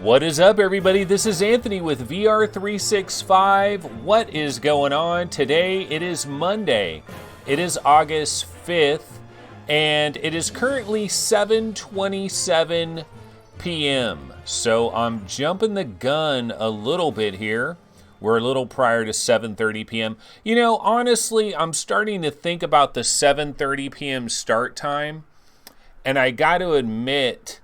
What is up, everybody? This is Anthony with VR 365. What is going on? Today it is Monday. It is August 5th, and it is currently 7:27 p.m. So I'm jumping the gun a little bit here. We're a little prior to 7:30 p.m. You know, honestly, I'm starting to think about the 7:30 p.m. start time, and I got to admit,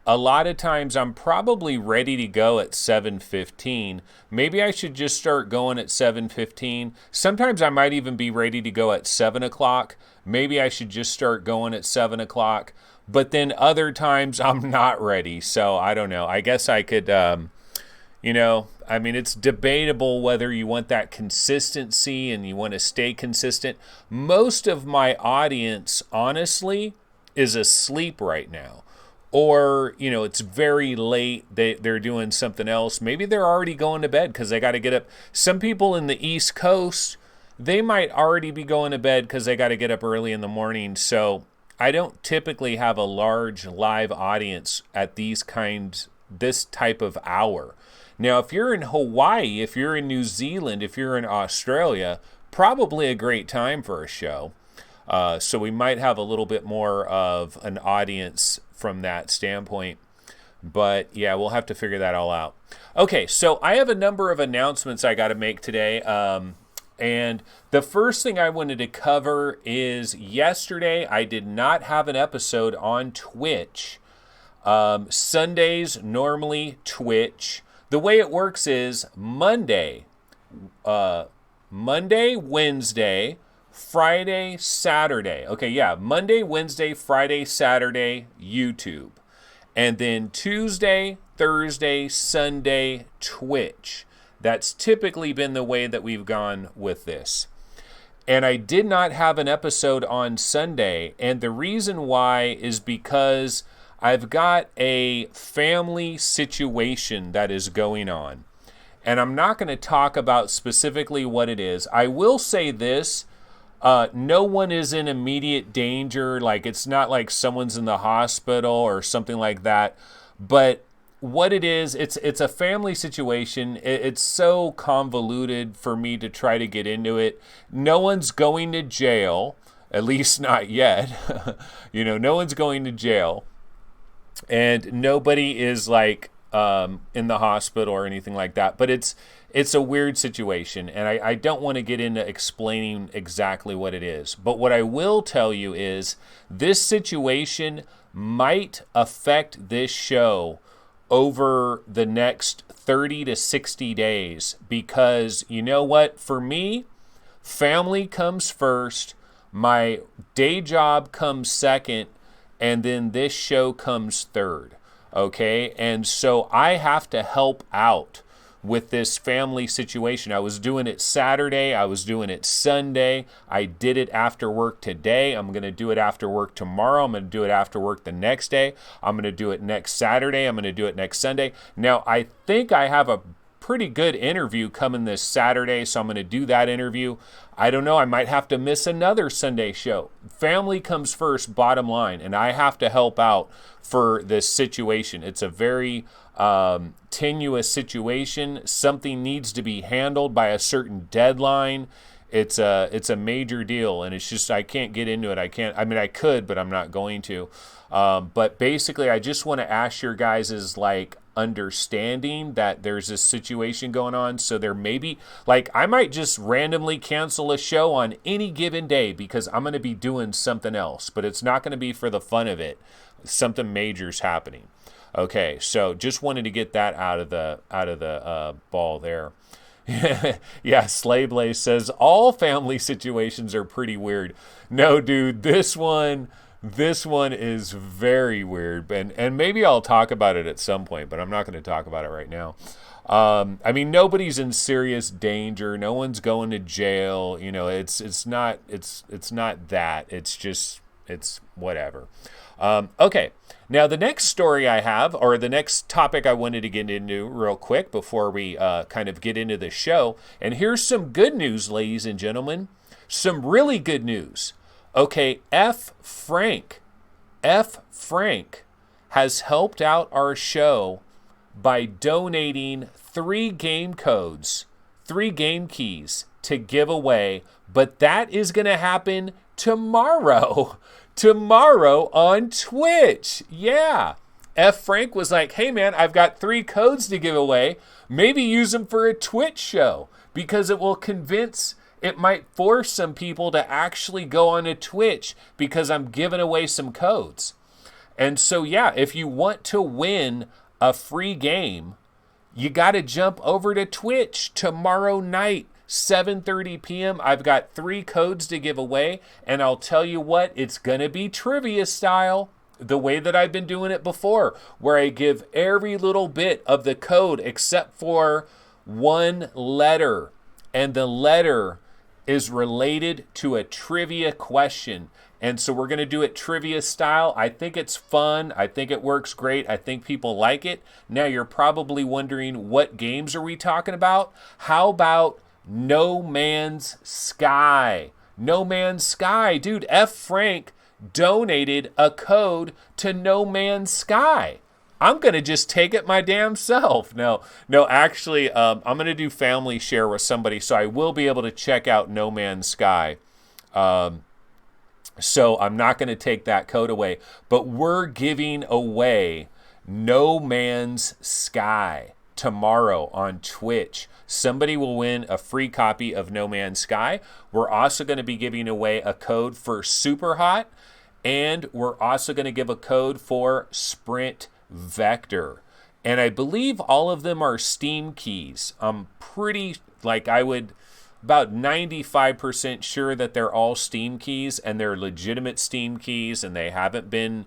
a lot of times I'm probably ready to go at 7:15. Maybe I should just start going at 7:15. Sometimes I might even be ready to go at 7 o'clock. Maybe I should just start going at 7 o'clock. But then other times I'm not ready. So I don't know. I guess I could, it's debatable whether you want that consistency and you want to stay consistent. Most of my audience, honestly, is asleep right now. Or, it's very late, they're doing something else. Maybe they're already going to bed because they got to get up. Some people in the East Coast, they might already be going to bed because they got to get up early in the morning. So I don't typically have a large live audience at this type of hour. Now, if you're in Hawaii, if you're in New Zealand, if you're in Australia, probably a great time for a show. So we might have a little bit more of an audience from that standpoint. But yeah, we'll have to figure that all out. Okay, so I have a number of announcements I got to make today. And the first thing I wanted to cover is yesterday I did not have an episode on Twitch. Sundays, normally Twitch. The way it works is Monday, Wednesday, Friday, Saturday. Okay, yeah, Monday, Wednesday, Friday, Saturday, YouTube. And then Tuesday, Thursday, Sunday, Twitch. That's typically been the way that we've gone with this. And I did not have an episode on Sunday. And the reason why is because I've got a family situation that is going on. And I'm not going to talk about specifically what it is. I will say this. No one is in immediate danger. Like, it's not like someone's in the hospital or something like that. But what it is, it's a family situation. It's so convoluted for me to try to get into it. No one's going to jail, at least not yet. No one's going to jail. And nobody is like in the hospital or anything like that. But it's a weird situation, and I don't want to get into explaining exactly what it is. But what I will tell you is this situation might affect this show over the next 30 to 60 days because, you know what? For me, family comes first, my day job comes second, and then this show comes third, okay? And so I have to help out with this family situation. I was doing it Saturday. I was doing it Sunday. I did it after work today. I'm going to do it after work tomorrow. I'm going to do it after work the next day. I'm going to do it next Saturday. I'm going to do it next Sunday. Now, I think I have a pretty good interview coming this Saturday, so I'm going to do that interview. I don't know. I might have to miss another Sunday show. Family comes first, bottom line, and I have to help out for this situation. It's a very tenuous situation. Something needs to be handled by a certain deadline. It's a major deal, and it's just I can't get into it. I could, but I'm not going to. But basically, I just want to ask your guys' understanding that there's this situation going on. So there may be, I might just randomly cancel a show on any given day because I'm going to be doing something else, but it's not going to be for the fun of it. Something major's happening. Okay, so just wanted to get that out of the ball there. Yeah, Slayblaze says all family situations are pretty weird. No, dude, this one is very weird, and maybe I'll talk about it at some point, but I'm not going to talk about it right now. Nobody's in serious danger. No one's going to jail. It's not that. It's whatever. Okay. Now, the next story I have, or the next topic I wanted to get into real quick before we kind of get into the show, and here's some good news, ladies and gentlemen. Some really good news. Okay, F. Frank has helped out our show by donating 3 game codes, 3 game keys to give away. But that is going to happen tomorrow. Tomorrow on Twitch. Yeah. F. Frank was like, hey man, I've got 3 codes to give away. Maybe use them for a Twitch show because it might force some people to actually go on a Twitch because I'm giving away some codes. And so, yeah, if you want to win a free game, you got to jump over to Twitch tomorrow night, 7:30 p.m. I've got 3 codes to give away, and I'll tell you what, it's going to be trivia style, the way that I've been doing it before, where I give every little bit of the code except for one letter, and the letter is related to a trivia question. And so we're going to do it trivia style. I think it's fun. I think it works great. I think people like it. Now you're probably wondering, what games are we talking about? How about No Man's Sky? No Man's Sky. Dude, F. Frank donated a code to No Man's Sky. I'm going to just take it my damn self. No, actually, I'm going to do family share with somebody, so I will be able to check out No Man's Sky. So I'm not going to take that code away. But we're giving away No Man's Sky tomorrow on Twitch. Somebody will win a free copy of No Man's Sky. We're also going to be giving away a code for Super Hot. And we're also going to give a code for Sprint Vector. And I believe all of them are Steam keys. I'm about 95% sure that they're all Steam keys and they're legitimate Steam keys and they haven't been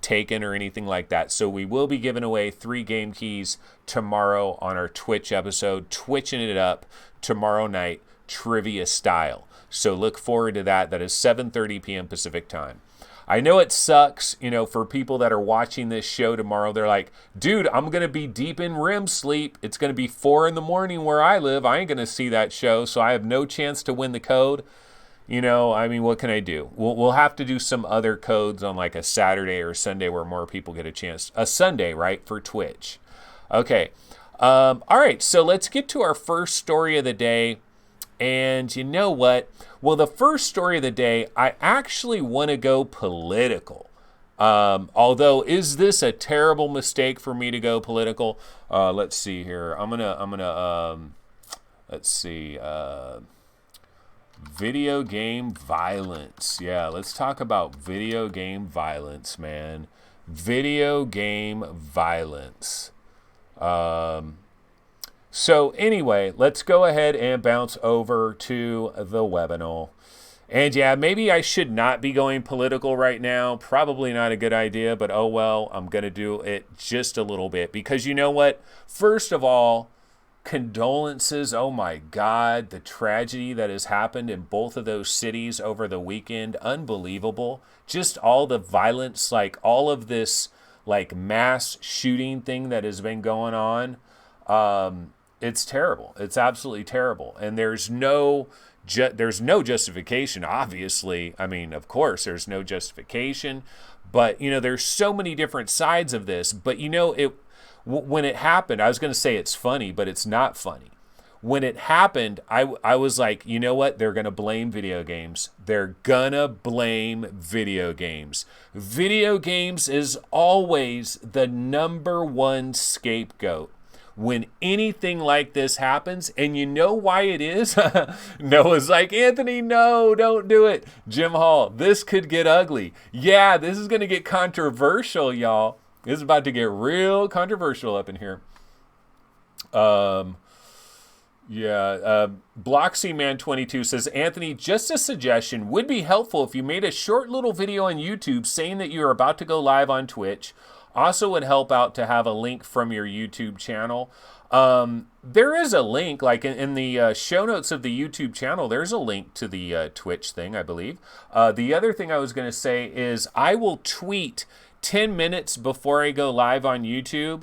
taken or anything like that. So we will be giving away 3 game keys tomorrow on our Twitch episode, twitching it up tomorrow night, trivia style. So look forward to that. That is 7:30 p.m. Pacific time. I know it sucks, for people that are watching this show tomorrow. They're like, dude, I'm going to be deep in REM sleep. It's going to be 4 a.m. where I live. I ain't going to see that show, so I have no chance to win the code. What can I do? We'll have to do some other codes on like a Saturday or Sunday where more people get a chance. A Sunday, right, for Twitch. Okay. All right, so let's get to our first story of the day. And you know what? Well, the first story of the day, I actually want to go political. Although, is this a terrible mistake for me to go political? Let's see here. Let's see. Video game violence. Yeah, let's talk about video game violence, man. Video game violence. So anyway, let's go ahead and bounce over to the webinar. And yeah, maybe I should not be going political right now. Probably not a good idea, but oh well, I'm going to do it just a little bit. Because you know what? First of all, condolences. Oh my God, the tragedy that has happened in both of those cities over the weekend. Unbelievable. Just all the violence, like all of this like mass shooting thing that has been going on. It's terrible. It's absolutely terrible. And there's no justification, obviously. I mean, of course, there's no justification. But, there's so many different sides of this. But, when it happened, I was going to say it's funny, but it's not funny. When it happened, I was like, you know what? They're going to blame video games. They're going to blame video games. Video games is always the number one scapegoat when anything like this happens. And you know why it is? Noah's like, Anthony, no, don't do it. Jim Hall, this could get ugly. Yeah, this is going to get controversial, y'all. This is about to get real controversial up in here. Bloxyman22 says, Anthony, just a suggestion. Would be helpful if you made a short little video on YouTube saying that you are about to go live on Twitch. Also would help out to have a link from your YouTube channel. There is a link, like in the show notes of the YouTube channel, there's a link to the Twitch thing, I believe. The other thing I was going to say is I will tweet 10 minutes before I go live on YouTube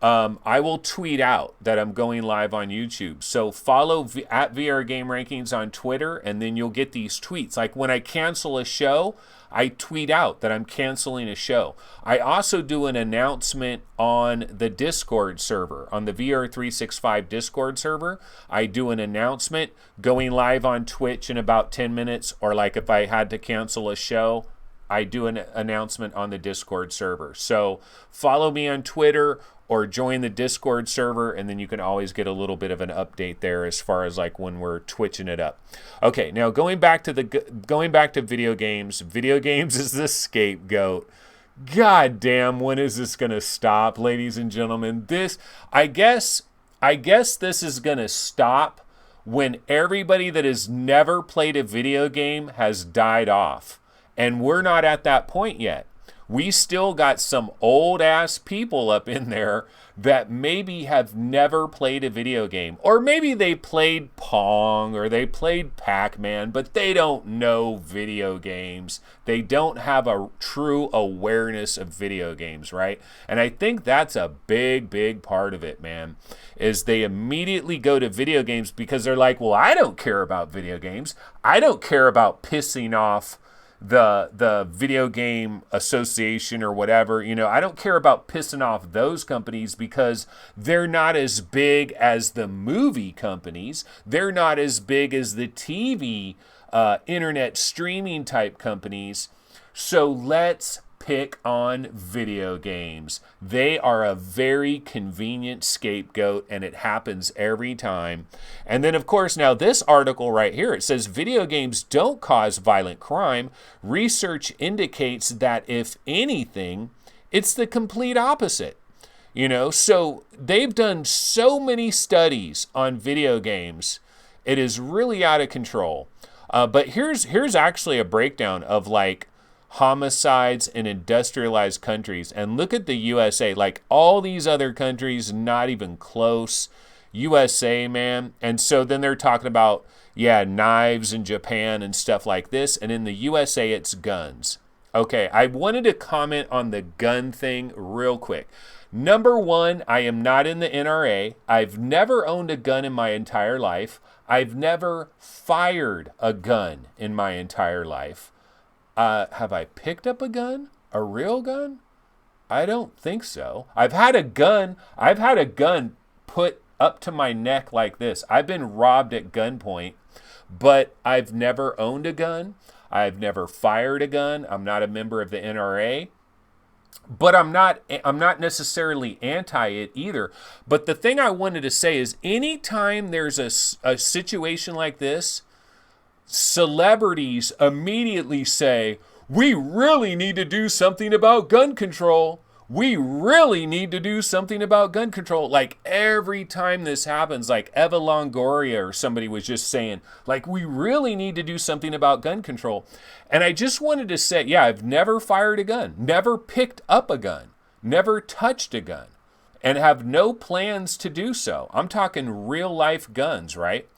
I will tweet out that I'm going live on YouTube. So follow at VR Game Rankings on Twitter, and then you'll get these tweets. Like when I cancel a show, I tweet out that I'm canceling a show. I also do an announcement on the Discord server, on the VR365 Discord server. I do an announcement going live on Twitch in about 10 minutes, or like if I had to cancel a show, I do an announcement on the Discord server. So follow me on Twitter or join the Discord server, and then you can always get a little bit of an update there as far as like when we're twitching it up. Okay, now going back to video games. Video games is the scapegoat. God damn, when is this gonna stop, ladies and gentlemen? I guess this is gonna stop when everybody that has never played a video game has died off. And we're not at that point yet. We still got some old ass people up in there that maybe have never played a video game. Or maybe they played Pong or they played Pac-Man, but they don't know video games. They don't have a true awareness of video games, right? And I think that's a big, big part of it, man, is they immediately go to video games because they're like, well, I don't care about video games. I don't care about pissing off the video game association or whatever. I don't care about pissing off those companies because they're not as big as the movie companies. They're not as big as the TV internet streaming type companies. So let's pick on video games. They are a very convenient scapegoat, and it happens every time. And then, of course, now this article right here, it says video games don't cause violent crime. Research indicates that, if anything, it's the complete opposite. So they've done so many studies on video games. It is really out of control. But here's actually a breakdown of like homicides in industrialized countries, and look at the USA. Like all these other countries, not even close. USA, man. And so then they're talking about knives in Japan and stuff like this, and in the USA it's guns. Okay, I wanted to comment on the gun thing real quick. Number one, I am not in the NRA. I've never owned a gun in my entire life. I've never fired a gun in my entire life. Have I picked up a gun? A real gun? I don't think so. I've had a gun put up to my neck like this. I've been robbed at gunpoint, but I've never owned a gun. I've never fired a gun. I'm not a member of the NRA. But I'm not necessarily anti it either. But the thing I wanted to say is anytime there's a situation like this, celebrities immediately say, we really need to do something about gun control. We really need to do something about gun control. Like every time this happens, like Eva Longoria or somebody was just saying, like, we really need to do something about gun control. And I just wanted to say, I've never fired a gun, never picked up a gun, never touched a gun, and have no plans to do so. I'm talking real life guns, right?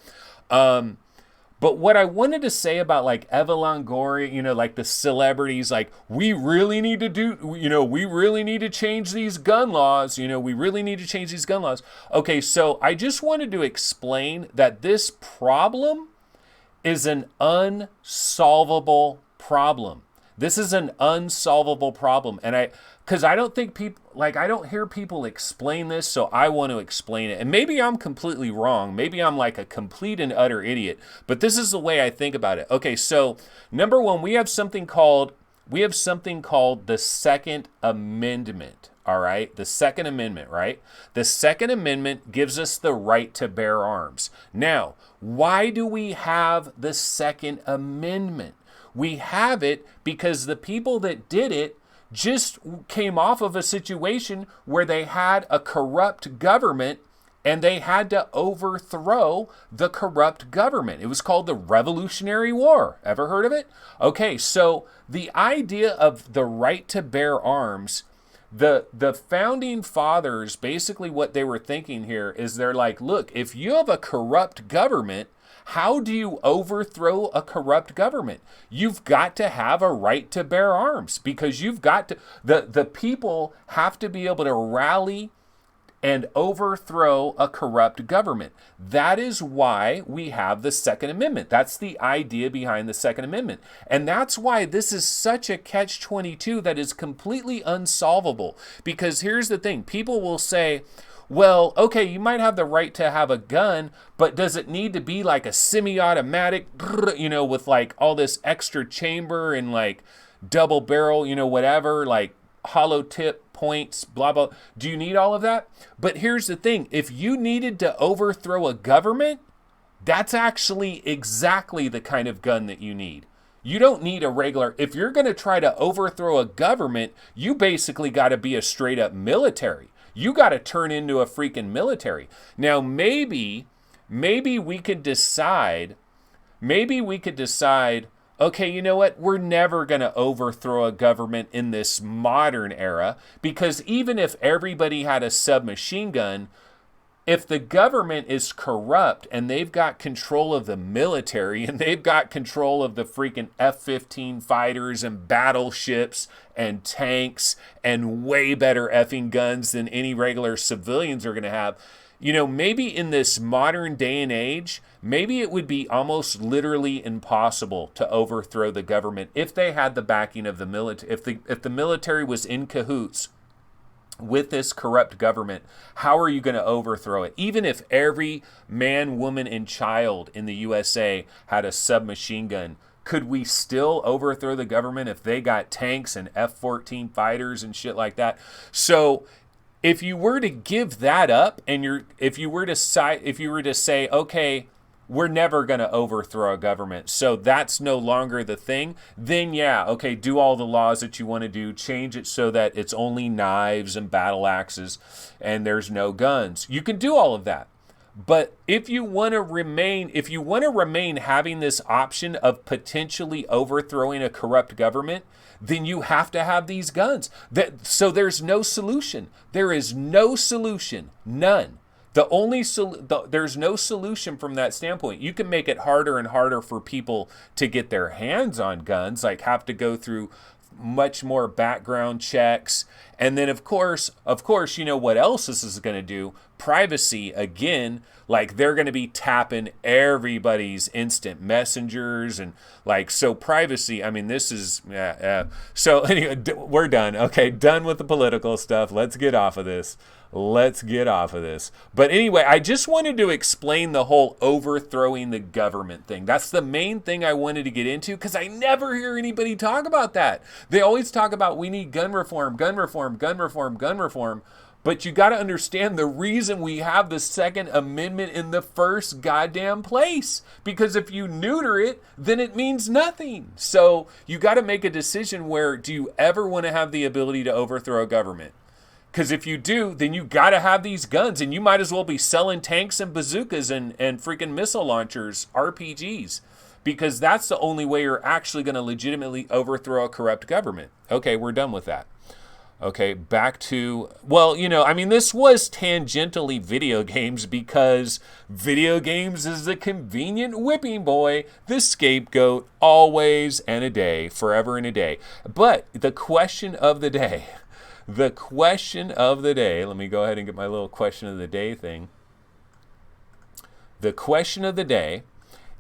But what I wanted to say about like Eva Longoria, like the celebrities, like we really need to change these gun laws. We really need to change these gun laws. Okay, so I just wanted to explain that this problem is an unsolvable problem. This is an unsolvable problem. And because I don't think I don't hear people explain this, so I want to explain it. And maybe I'm completely wrong. Maybe I'm like a complete and utter idiot. But this is the way I think about it. Okay, so number one, we have something called the Second Amendment. All right, the Second Amendment, right? The Second Amendment gives us the right to bear arms. Now, why do we have the Second Amendment? We have it because the people that did it just came off of a situation where they had a corrupt government and they had to overthrow the corrupt government. It was called the Revolutionary War. Ever heard of it? Okay, so the idea of the right to bear arms, the founding fathers, basically what they were thinking here is they're like, look, if you have a corrupt government, how do you overthrow a corrupt government? You've got to have a right to bear arms because you've got to, the people have to be able to rally and overthrow a corrupt government. That is why we have the Second Amendment. That's the idea behind the Second Amendment. And that's why this is such a catch-22 that is completely unsolvable. Because here's the thing. People will say, well, okay, you might have the right to have a gun, but does it need to be like a semi-automatic, with like all this extra chamber and like double barrel, whatever, like hollow tip points, blah, blah. Do you need all of that? But here's the thing. If you needed to overthrow a government, that's actually exactly the kind of gun that you need. You don't need a regular, if you're going to try to overthrow a government, you basically got to be a straight up military. You got to turn into a freaking military. Now, maybe we could decide, okay, you know what? We're never going to overthrow a government in this modern era, because even if everybody had a submachine gun, if the government is corrupt and they've got control of the military and they've got control of the freaking F-15 fighters and battleships and tanks and way better effing guns than any regular civilians are going to have, maybe in this modern day and age, maybe it would be almost literally impossible to overthrow the government if they had the backing of the military. If the military was in cahoots with this corrupt government, how are you going to overthrow it? Even if every man, woman, and child in the USA had a submachine gun, could we still overthrow the government if they got tanks and F-14 fighters and shit like that? So if you were to give that up, and if you were to say, okay, we're never going to overthrow a government, so that's no longer the thing, then yeah, okay, do all the laws that you want to do, change it so that it's only knives and battle axes and there's no guns. You can do all of that. But if you want to remain having this option of potentially overthrowing a corrupt government, then you have to have these guns. So there's no solution. There is no solution. None. There's no solution from that standpoint. You can make it harder and harder for people to get their hands on guns, like have to go through much more background checks. And then of course, what else this is going to do? Privacy again, like they're going to be tapping everybody's instant messengers and so privacy. I mean, this is, so anyway, we're done. Okay. Done with the political stuff. Let's get off of this. But anyway, I just wanted to explain the whole overthrowing the government thing. That's the main thing I wanted to get into, because I never hear anybody talk about that. They always talk about we need gun reform. But you got to understand the reason we have the Second Amendment in the first goddamn place. Because if you neuter it, then it means nothing. So you got to make a decision where, do you ever want to have the ability to overthrow a government? Because if you do, then you got to have these guns, and you might as well be selling tanks and bazookas and freaking missile launchers, RPGs, because that's the only way you're actually going to legitimately overthrow a corrupt government. Okay, we're done with that. Okay, back to, this was tangentially video games, because video games is the convenient whipping boy, the scapegoat, always and a day, forever and a day. But the question of the day, let me go ahead and get my little question of the day thing. The question of the day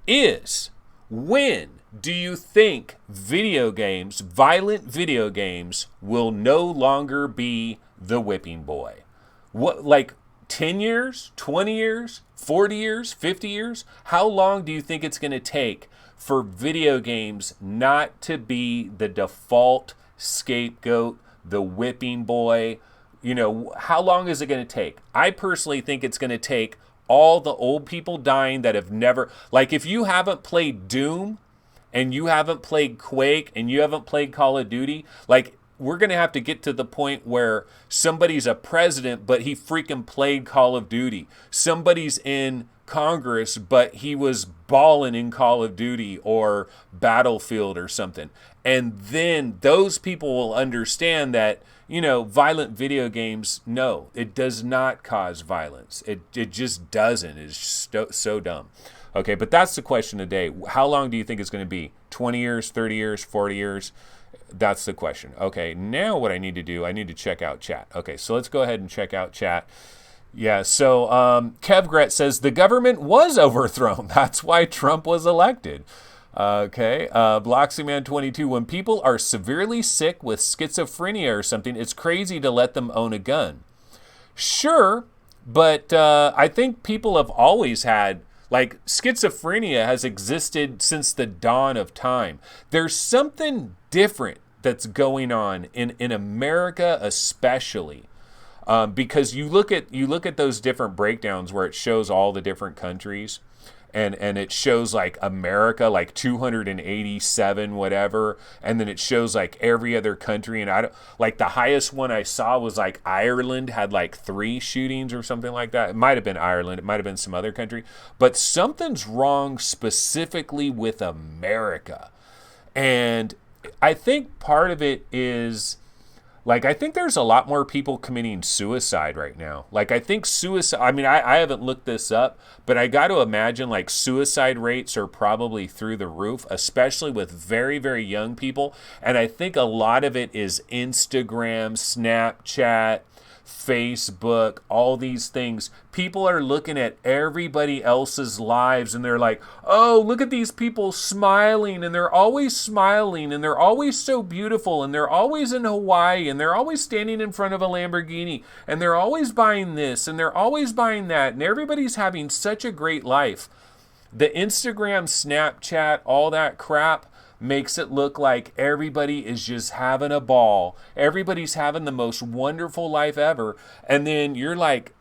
is, when do you think violent video games, will no longer be the whipping boy? What, like 10 years, 20 years, 40 years, 50 years? How long do you think it's going to take for video games not to be the default scapegoat, the whipping boy? How long is it going to take? I personally think it's going to take all the old people dying that have never, like if you haven't played Doom and you haven't played Quake and you haven't played Call of Duty, like we're going to have to get to the point where somebody's a president, but he freaking played Call of Duty. Somebody's in Congress, but he was balling in Call of Duty or Battlefield or something. And then those people will understand that, violent video games, no, it does not cause violence. It just doesn't. It's so dumb. Okay, but that's the question of the day. How long do you think it's going to be? 20 years, 30 years, 40 years? That's the question. Okay, now what I need to do, I need to check out chat. Okay, so let's go ahead and check out chat. Yeah, so Kev Gret says the government was overthrown. That's why Trump was elected. Okay, Bloxyman22, when people are severely sick with schizophrenia or something, it's crazy to let them own a gun. Sure, but I think people have always had, like, schizophrenia has existed since the dawn of time. There's something different that's going on in America especially. Because you look at those different breakdowns where it shows all the different countries, and it shows like America like 287 whatever, and then it shows like every other country, and I don't, like, the highest one I saw was like Ireland had like 3 shootings or something like that. It might have been Ireland, it might have been some other country, but something's wrong specifically with America. And I think part of it is, like, I think there's a lot more people committing suicide right now. Like, I think suicide, I mean, I haven't looked this up, but I got to imagine, like, suicide rates are probably through the roof, especially with very, very young people. And I think a lot of it is Instagram, Snapchat, Facebook, all these things. People are looking at everybody else's lives and they're like, oh, look at these people smiling, and they're always smiling, and they're always so beautiful, and they're always in Hawaii, and they're always standing in front of a Lamborghini, and they're always buying this, and they're always buying that, and everybody's having such a great life. The Instagram, Snapchat, all that crap makes it look like everybody is just having a ball. Everybody's having the most wonderful life ever. And then you're like,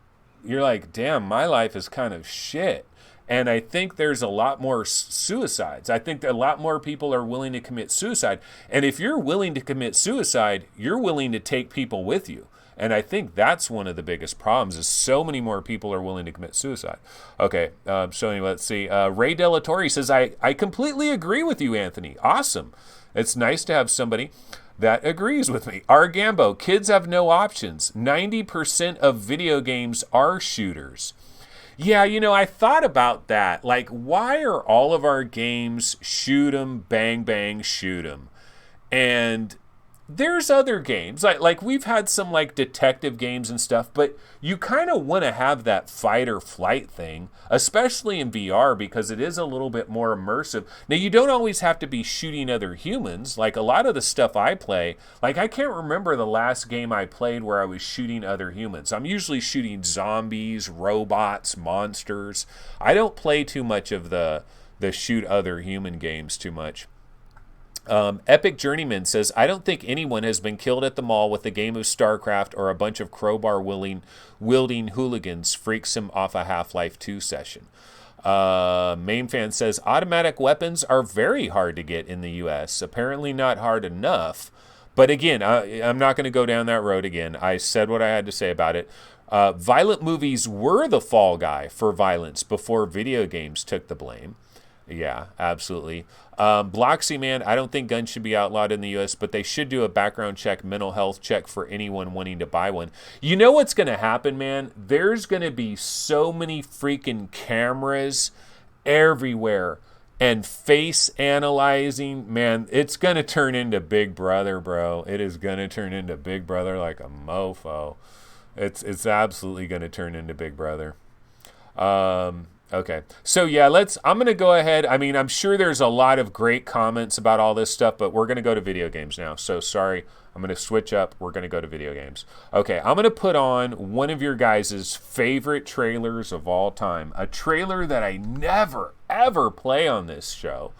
damn, my life is kind of shit. And I think there's a lot more suicides. I think that a lot more people are willing to commit suicide. And if you're willing to commit suicide, you're willing to take people with you. And I think that's one of the biggest problems, is so many more people are willing to commit suicide. Okay, so anyway, let's see. Ray Delatorre says, I completely agree with you, Anthony. Awesome. It's nice to have somebody that agrees with me. R. Gambo, kids have no options. 90% of video games are shooters. Yeah, you know, I thought about that. Like, why are all of our games shoot 'em, bang, bang, shoot 'em? And there's other games, like we've had some like detective games and stuff, but you kind of want to have that fight or flight thing, especially in VR, because it is a little bit more immersive. Now, you don't always have to be shooting other humans. Like, a lot of the stuff I play, like, I can't remember the last game I played where I was shooting other humans. I'm usually shooting zombies, robots, monsters. I don't play too much of the shoot other human games too much. Epic Journeyman says, I don't think anyone has been killed at the mall with a game of StarCraft or a bunch of crowbar wielding hooligans freaks him off a Half-Life 2 session. Main Fan says, automatic weapons are very hard to get in the U.S. Apparently not hard enough. But again, I'm not going to go down that road again. I said what I had to say about it. Violent movies were the fall guy for violence before video games took the blame. Yeah, absolutely. Bloxy Man, I don't think guns should be outlawed in the U.S., but they should do a background check, mental health check for anyone wanting to buy one. You know what's going to happen, man? There's going to be so many freaking cameras everywhere and face analyzing. Man, it's going to turn into Big Brother, bro. It is going to turn into Big Brother like a mofo. It's absolutely going to turn into Big Brother. Okay, so yeah, I'm going to go ahead. I mean, I'm sure there's a lot of great comments about all this stuff, but we're going to go to video games now. So sorry, I'm going to switch up. We're going to go to video games. Okay, I'm going to put on one of your guys' favorite trailers of all time. A trailer that I never, ever play on this show.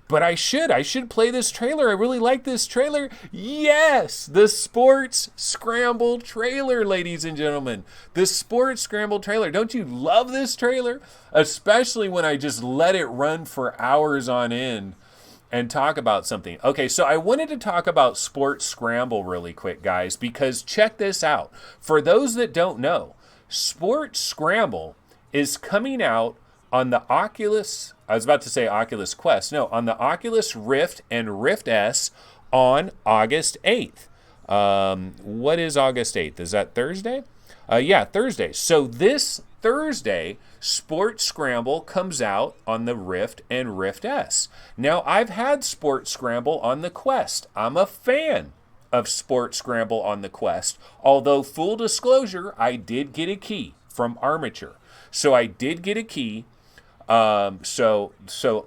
But I should play this trailer. I really like this trailer. Yes, the Sports Scramble trailer, ladies and gentlemen. The Sports Scramble trailer. Don't you love this trailer? Especially when I just let it run for hours on end and talk about something. Okay, so I wanted to talk about Sports Scramble really quick, guys, because check this out. For those that don't know, Sports Scramble is coming out on the Oculus, I was about to say Oculus Quest. No, on the Oculus Rift and Rift S on August 8th. What is August 8th? Is that Thursday? Yeah, Thursday. So this Thursday, Sports Scramble comes out on the Rift and Rift S. Now, I've had Sports Scramble on the Quest. I'm a fan of Sports Scramble on the Quest. Although, full disclosure, I did get a key. from Armature. So I did get a key. So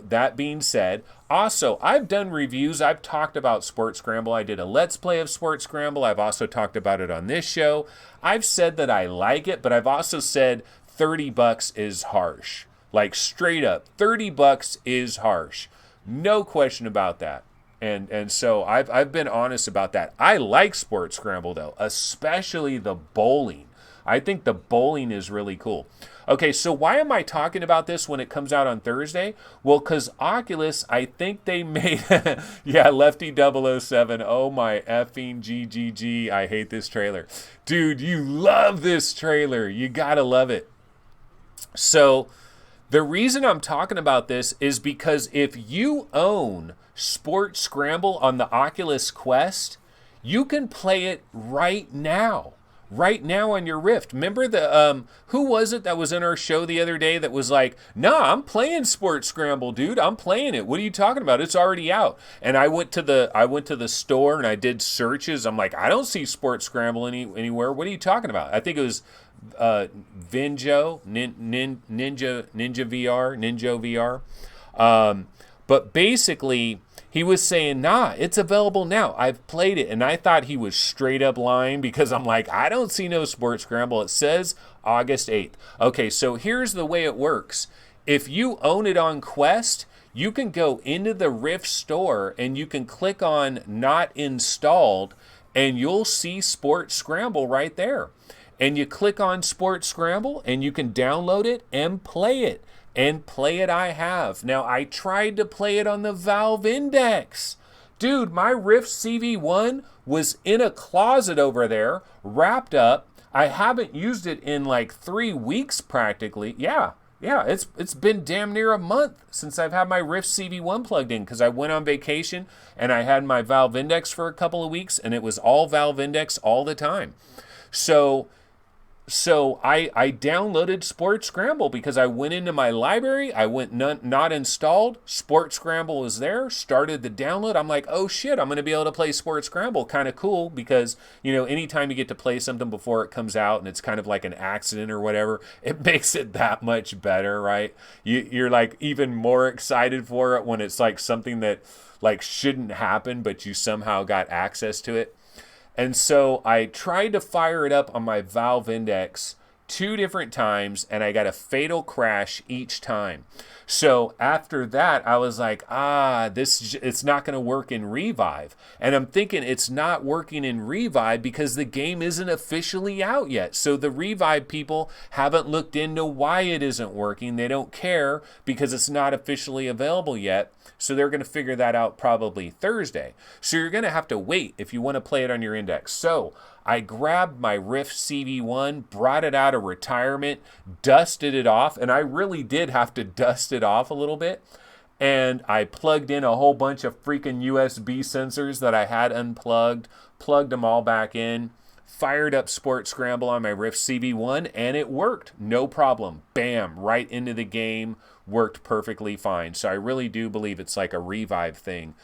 that being said, also, I've done reviews. I've talked about Sports Scramble. I did a Let's Play of Sports Scramble. I've also talked about it on this show. I've said that I like it, but I've also said $30 is harsh. Like straight up, $30 is harsh. No question about that. And so I've been honest about that. I like Sports Scramble though, especially the bowling. I think the bowling is really cool. Okay, so why am I talking about this when it comes out on Thursday? Well, because Oculus, I think they made, yeah, Lefty007, oh my effing GGG, I hate this trailer. Dude, you love this trailer. You gotta love it. So the reason I'm talking about this is because if you own Sports Scramble on the Oculus Quest, you can play it right now. Right now on your Rift. Remember the who was it that was in our show the other day that was like, "Nah, I'm playing Sports Scramble, dude. I'm playing it. What are you talking about? It's already out." And I went to the store and I did searches. I'm like, "I don't see Sports Scramble anywhere. What are you talking about?" I think it was Ninja VR. But basically, he was saying, nah, it's available now. I've played it. And I thought he was straight up lying because I'm like, I don't see no Sports Scramble. It says August 8th. Okay, so here's the way it works. If you own it on Quest, you can go into the Rift store and you can click on Not Installed and you'll see Sports Scramble right there. And you click on Sports Scramble and you can download it and play it. And play it I have. Now, I tried to play it on the Valve Index. Dude, my Rift CV1 was in a closet over there, wrapped up. I haven't used it in like 3 weeks practically. Yeah, it's been damn near a month since I've had my Rift CV1 plugged in because I went on vacation and I had my Valve Index for a couple of weeks and it was all Valve Index all the time. So I downloaded Sports Scramble because I went into my library. I went not installed. Sports Scramble was there. Started the download. I'm like, oh shit, I'm going to be able to play Sports Scramble. Kind of cool because, you know, anytime you get to play something before it comes out and it's kind of like an accident or whatever, it makes it that much better, right? You're like even more excited for it when it's like something that like shouldn't happen, but you somehow got access to it. And so I tried to fire it up on my Valve Index 2 different times, and I got a fatal crash each time. So after that, I was like, it's not going to work in Revive. And I'm thinking it's not working in Revive because the game isn't officially out yet. So the Revive people haven't looked into why it isn't working. They don't care because it's not officially available yet. So they're going to figure that out probably Thursday. So you're going to have to wait if you want to play it on your Index. So I grabbed my Rift CV1, brought it out of retirement, dusted it off, and I really did have to dust it off a little bit. And I plugged in a whole bunch of freaking USB sensors that I had unplugged, plugged them all back in, fired up Sports Scramble on my Rift CV1, and it worked. No problem. Bam, right into the game. Worked perfectly fine. So I really do believe it's like a Revive thing.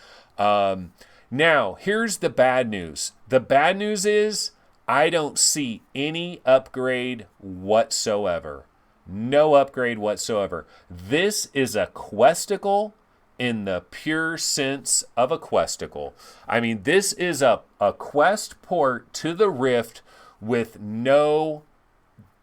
Now, here's the bad news. The bad news is I don't see any upgrade whatsoever. No upgrade whatsoever. This is a Questicle in the pure sense of a Questicle. I mean, this is a Quest port to the Rift with no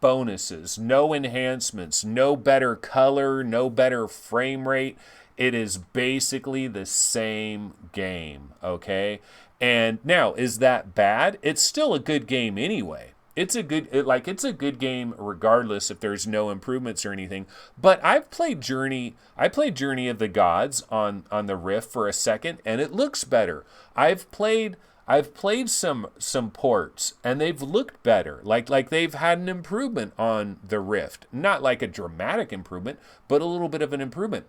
bonuses, no enhancements, no better color, no better frame rate. It is basically the same game, okay? And now, is that bad? It's still a good game anyway. It's a good game regardless if there's no improvements or anything. But I've played Journey. I played Journey of the Gods on the Rift for a second, and it looks better. I've played some ports and they've looked better. Like they've had an improvement on the Rift. Not like a dramatic improvement, but a little bit of an improvement.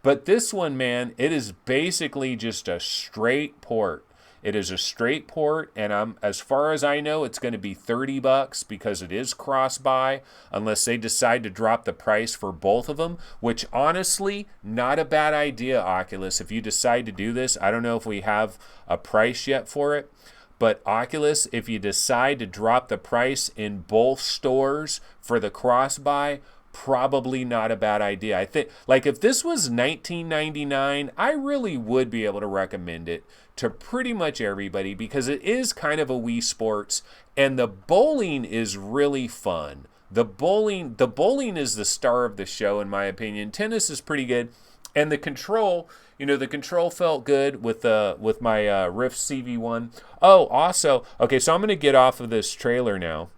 But this one, man, it is basically just a straight port. It is a straight port, and as far as I know, it's going to be $30 because it is cross-buy, unless they decide to drop the price for both of them, which honestly, not a bad idea, Oculus. If you decide to do this, I don't know if we have a price yet for it, But Oculus, if you decide to drop the price in both stores for the cross-buy, probably not a bad idea. I think, like, if this was $19.99, I really would be able to recommend it to pretty much everybody because it is kind of a Wii Sports, and the bowling is really fun. The bowling is the star of the show, in my opinion. Tennis is pretty good, and the control, the control felt good with my Rift CV1. Oh, also, okay, so I'm going to get off of this trailer now.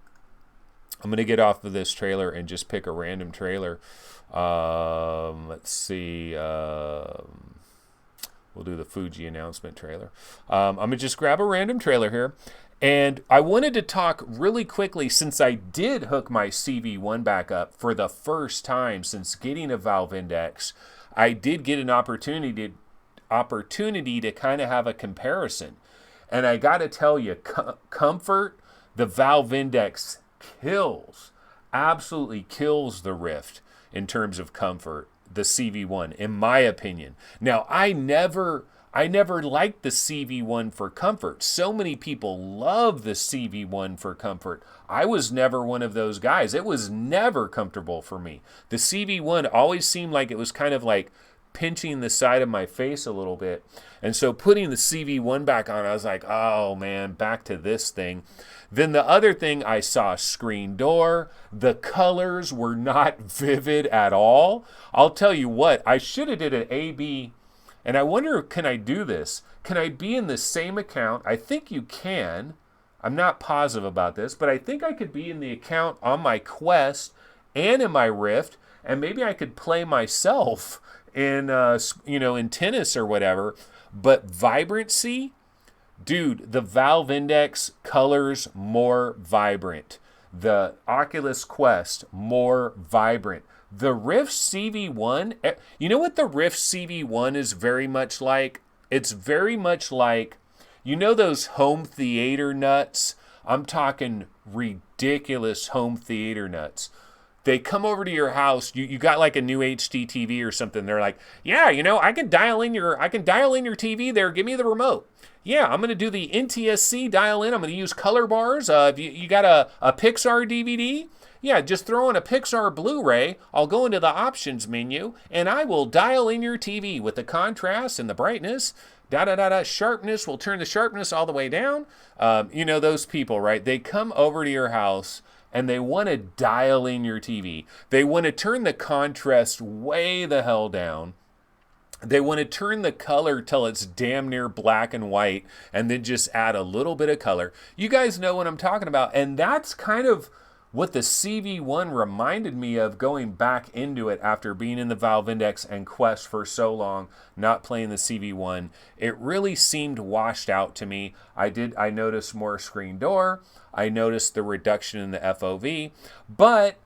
I'm going to get off of this trailer and just pick a random trailer. Let's see. We'll do the Fuji announcement trailer. I'm going to just grab a random trailer here. And I wanted to talk really quickly, since I did hook my CV1 back up for the first time since getting a Valve Index. I did get an opportunity to kind of have a comparison. And I got to tell you, comfort, the Valve Index absolutely kills the Rift in terms of comfort, the CV1, in my opinion. Now, I never liked the CV1 for comfort. So many people love the CV1 for comfort. I was never one of those guys. It was never comfortable for me. The CV1 always seemed like it was kind of like pinching the side of my face a little bit. And so putting the CV1 back on, I was like, oh man, back to this thing. Then the other thing, I saw screen door. The colors were not vivid at all. I'll tell you what, I should have did an A/B. And I wonder, can I do this? Can I be in the same account? I think you can. I'm not positive about this, but I think I could be in the account on my Quest and in my Rift, and maybe I could play myself in, in tennis or whatever. But vibrancy, dude, the Valve Index colors more vibrant. The Oculus Quest, more vibrant. The Rift CV1, you know what the Rift CV1 is very much like? It's very much like, those home theater nuts? I'm talking ridiculous home theater nuts. They come over to your house, you got like a new HD TV or something. They're like, yeah, I can dial in your TV there. Give me the remote. Yeah, I'm going to do the NTSC dial in. I'm going to use color bars. If you got a Pixar DVD, yeah, just throw in a Pixar Blu-ray. I'll go into the options menu, and I will dial in your TV with the contrast and the brightness. Sharpness, we'll turn the sharpness all the way down. Those people, right? They come over to your house, and they want to dial in your TV. They want to turn the contrast way the hell down. They want to turn the color till it's damn near black and white, and then just add a little bit of color. You guys know what I'm talking about, and that's kind of what the CV1 reminded me of, going back into it after being in the Valve Index and Quest for so long, not playing the CV1. It really seemed washed out to me. I noticed more screen door. I noticed the reduction in the FOV. But,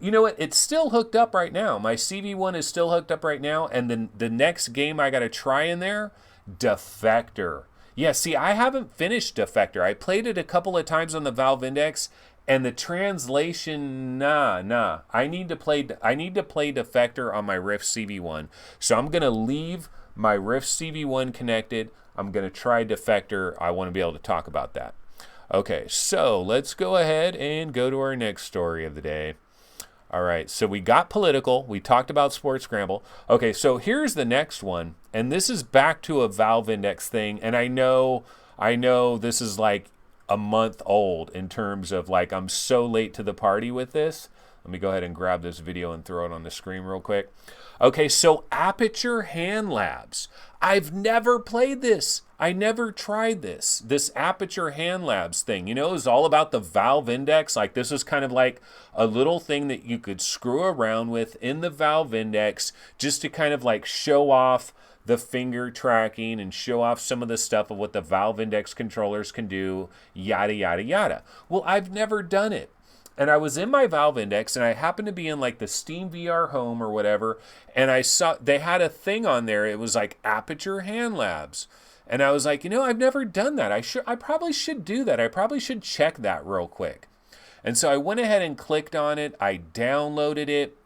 you know what? It's still hooked up right now. My CV1 is still hooked up right now. And then the next game I got to try in there, Defector. Yeah, see, I haven't finished Defector. I played it a couple of times on the Valve Index, and the translation, nah. I need to play Defector on my Rift CV1. So I'm going to leave my Rift CV1 connected. I'm going to try Defector. I want to be able to talk about that. Okay, so let's go ahead and go to our next story of the day. All right, so we got political. We talked about Sports Scramble. Okay, so here's the next one. And this is back to a Valve Index thing. And I know this is like a month old in terms of like, I'm so late to the party with this. Let me go ahead and grab this video and throw it on the screen real quick. Okay, so Aperture Hand Labs. I've never played this. I never tried this Aperture Hand Labs thing. It was all about the Valve Index. Like, this is kind of like a little thing that you could screw around with in the Valve Index just to kind of like show off the finger tracking and show off some of the stuff of what the Valve Index controllers can do, yada, yada, yada. Well, I've never done it. And I was in my Valve Index, and I happened to be in like the Steam VR Home or whatever, and I saw they had a thing on there. It was like Aperture Hand Labs. And I was like, I've never done that. I probably should do that. I probably should check that real quick. And so I went ahead and clicked on it. I downloaded it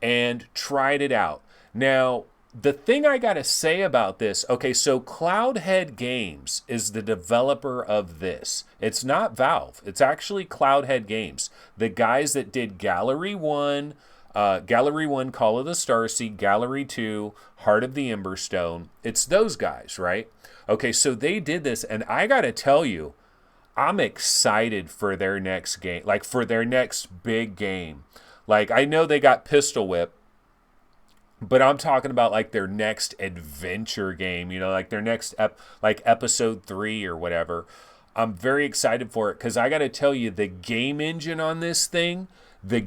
and tried it out. Now, the thing I got to say about this, okay, so Cloudhead Games is the developer of this. It's not Valve. It's actually Cloudhead Games. The guys that did Gallery 1, Call of the Starseed, Gallery 2, Heart of the Emberstone. It's those guys, right? Okay, so they did this, and I got to tell you, I'm excited for their next game, like for their next big game. Like, I know they got Pistol Whip, but I'm talking about like their next adventure game, like their next like episode 3 or whatever. I'm very excited for it because I got to tell you, the game engine on this thing, the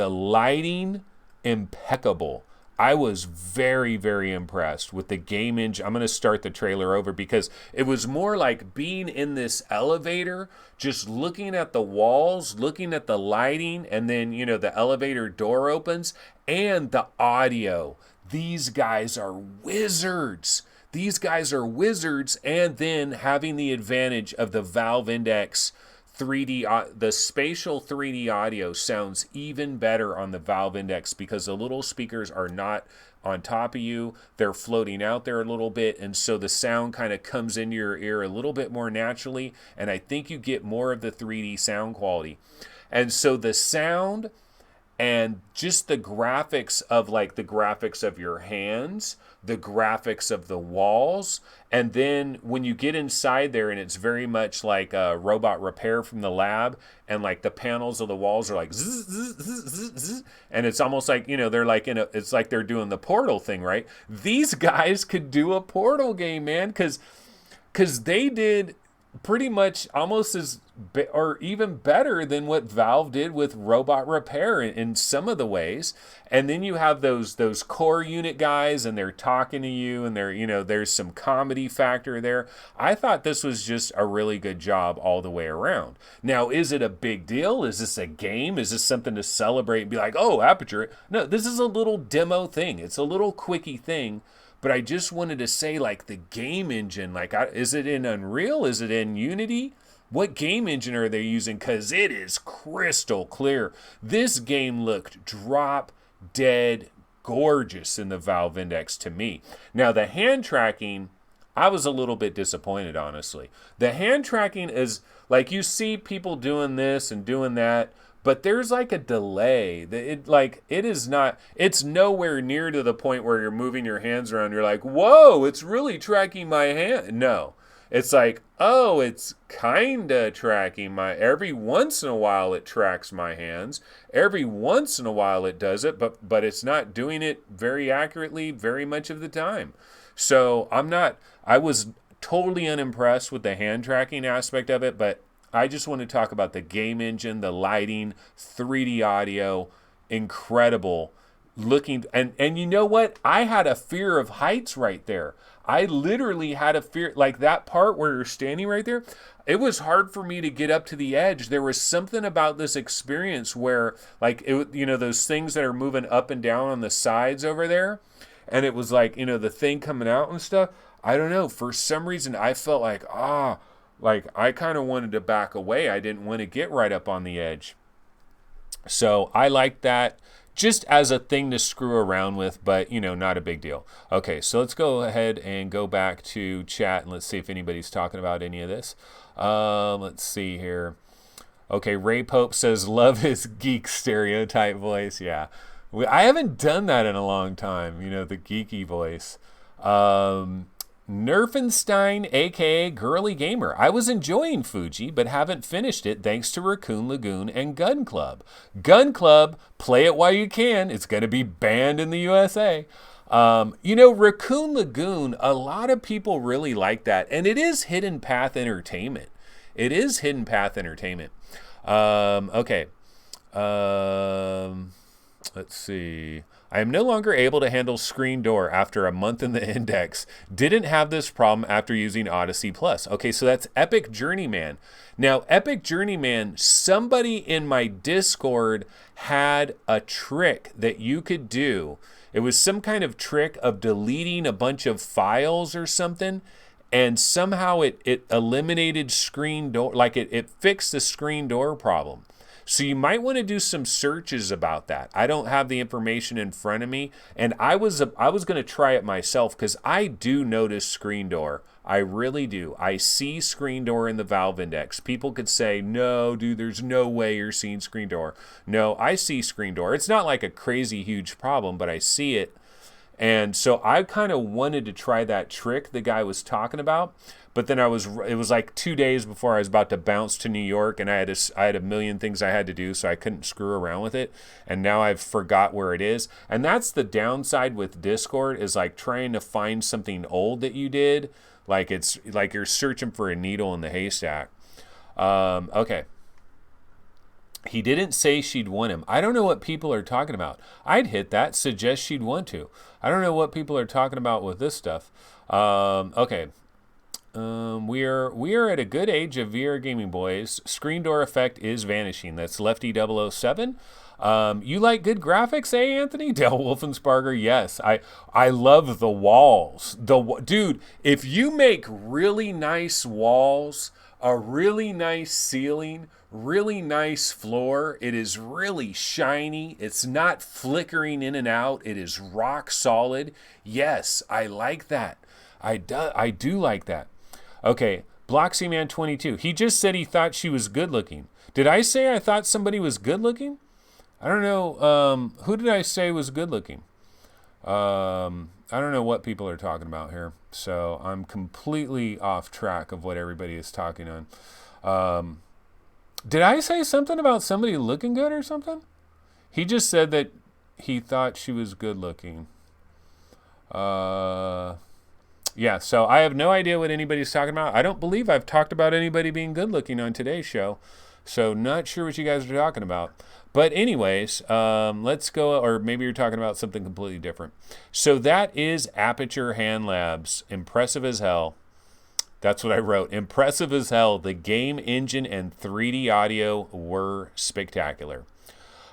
lighting, impeccable. I was very, very impressed with the game engine. I'm going to start the trailer over because it was more like being in this elevator, just looking at the walls, looking at the lighting, and then, the elevator door opens and the audio. These guys are wizards. And then having the advantage of the Valve Index 3D, the spatial 3D audio sounds even better on the Valve Index because the little speakers are not on top of you. They're floating out there a little bit, and so the sound kind of comes into your ear a little bit more naturally, and I think you get more of the 3D sound quality. And so the sound and just the graphics of your hands, the graphics of the walls, and then when you get inside there, and it's very much like a robot repair from the lab, and like the panels of the walls are like zzz, zzz, zzz, zzz, and it's almost like, they're like it's like they're doing the Portal thing, right? These guys could do a Portal game, man, because they did pretty much almost or even better than what Valve did with Robot Repair in some of the ways. And then you have those core unit guys, and they're talking to you, and there's some comedy factor there. I thought this was just a really good job all the way around. Now, is it a big deal? Is this a game? Is this something to celebrate and be like, oh, Aperture? No, this is a little demo thing. It's a little quickie thing. But I just wanted to say, like, the game engine, like, is it in Unreal? Is it in Unity? What game engine are they using? Because it is crystal clear. This game looked drop dead gorgeous in the Valve Index to me. Now, the hand tracking, I was a little bit disappointed, honestly. The hand tracking is, like, you see people doing this and doing that, but there's like a delay. It's nowhere near to the point where you're moving your hands around. You're like, whoa, it's really tracking my hand. No, it's like, oh, it's kind of tracking every once in a while it tracks my hands. Every once in a while it does it, but it's not doing it very accurately very much of the time. So I was totally unimpressed with the hand tracking aspect of it, but I just want to talk about the game engine, the lighting, 3D audio, incredible looking. And you know what? I had a fear of heights right there. I literally had a fear, like that part where you're standing right there. It was hard for me to get up to the edge. There was something about this experience where, like, those things that are moving up and down on the sides over there. And it was like, the thing coming out and stuff. I don't know. For some reason, I felt like, I kind of wanted to back away. I didn't want to get right up on the edge. So I like that just as a thing to screw around with, but, not a big deal. Okay, so let's go ahead and go back to chat, and let's see if anybody's talking about any of this. Let's see here. Okay, Ray Pope says, love his geek stereotype voice. Yeah, I haven't done that in a long time, the geeky voice. Nerfenstein, aka Girly Gamer. I was enjoying Fuji, but haven't finished it thanks to Raccoon Lagoon and Gun Club. Gun Club, play it while you can. It's going to be banned in the USA. Raccoon Lagoon, a lot of people really like that, and it is Hidden Path Entertainment. Okay. Let's see. I am no longer able to handle Screen Door after a month in the index. Didn't have this problem after using Odyssey Plus. Okay, so that's Epic Journeyman. Now, Epic Journeyman, somebody in my Discord had a trick that you could do. It was some kind of trick of deleting a bunch of files or something, and somehow it eliminated Screen Door, like it fixed the Screen Door problem. So you might want to do some searches about that. I don't have the information in front of me, and I was going to try it myself because I do notice screen door. I really do. I see screen door in the Valve Index. People could say, no, dude, there's no way you're seeing screen door. No, I see screen door. It's not like a crazy huge problem, but I see it. And so I kind of wanted to try that trick the guy was talking about. But then it was like 2 days before I was about to bounce to New York, and I had a million things I had to do, so I couldn't screw around with it. And now I've forgot where it is. And that's the downside with Discord, is like trying to find something old that you did. Like it's like you're searching for a needle in the haystack. Okay. He didn't say she'd want him. I don't know what people are talking about. I'd hit that, suggest she'd want to. I don't know what people are talking about with this stuff. Okay. We are at a good age of VR gaming, boys. Screen door effect is vanishing. That's Lefty 007. You like good graphics, eh, Anthony? Dale Wolfensparger, yes. I love the walls. Dude, if you make really nice walls, a really nice ceiling, really nice floor, it is really shiny. It's not flickering in and out. It is rock solid. Yes, I like that. I do like that. Okay, Bloxy Man 22. He just said he thought she was good looking. Did I say I thought somebody was good looking? I don't know. Who did I say was good looking? I don't know what people are talking about here. So I'm completely off track of what everybody is talking on. Did I say something about somebody looking good or something? He just said that he thought she was good looking. Yeah, so I have no idea what anybody's talking about. I don't believe I've talked about anybody being good looking on today's show. So not sure what you guys are talking about. But anyways, let's go, or maybe you're talking about something completely different. So that is Aperture Hand Labs. Impressive as hell. That's what I wrote. Impressive as hell. The game engine and 3D audio were spectacular.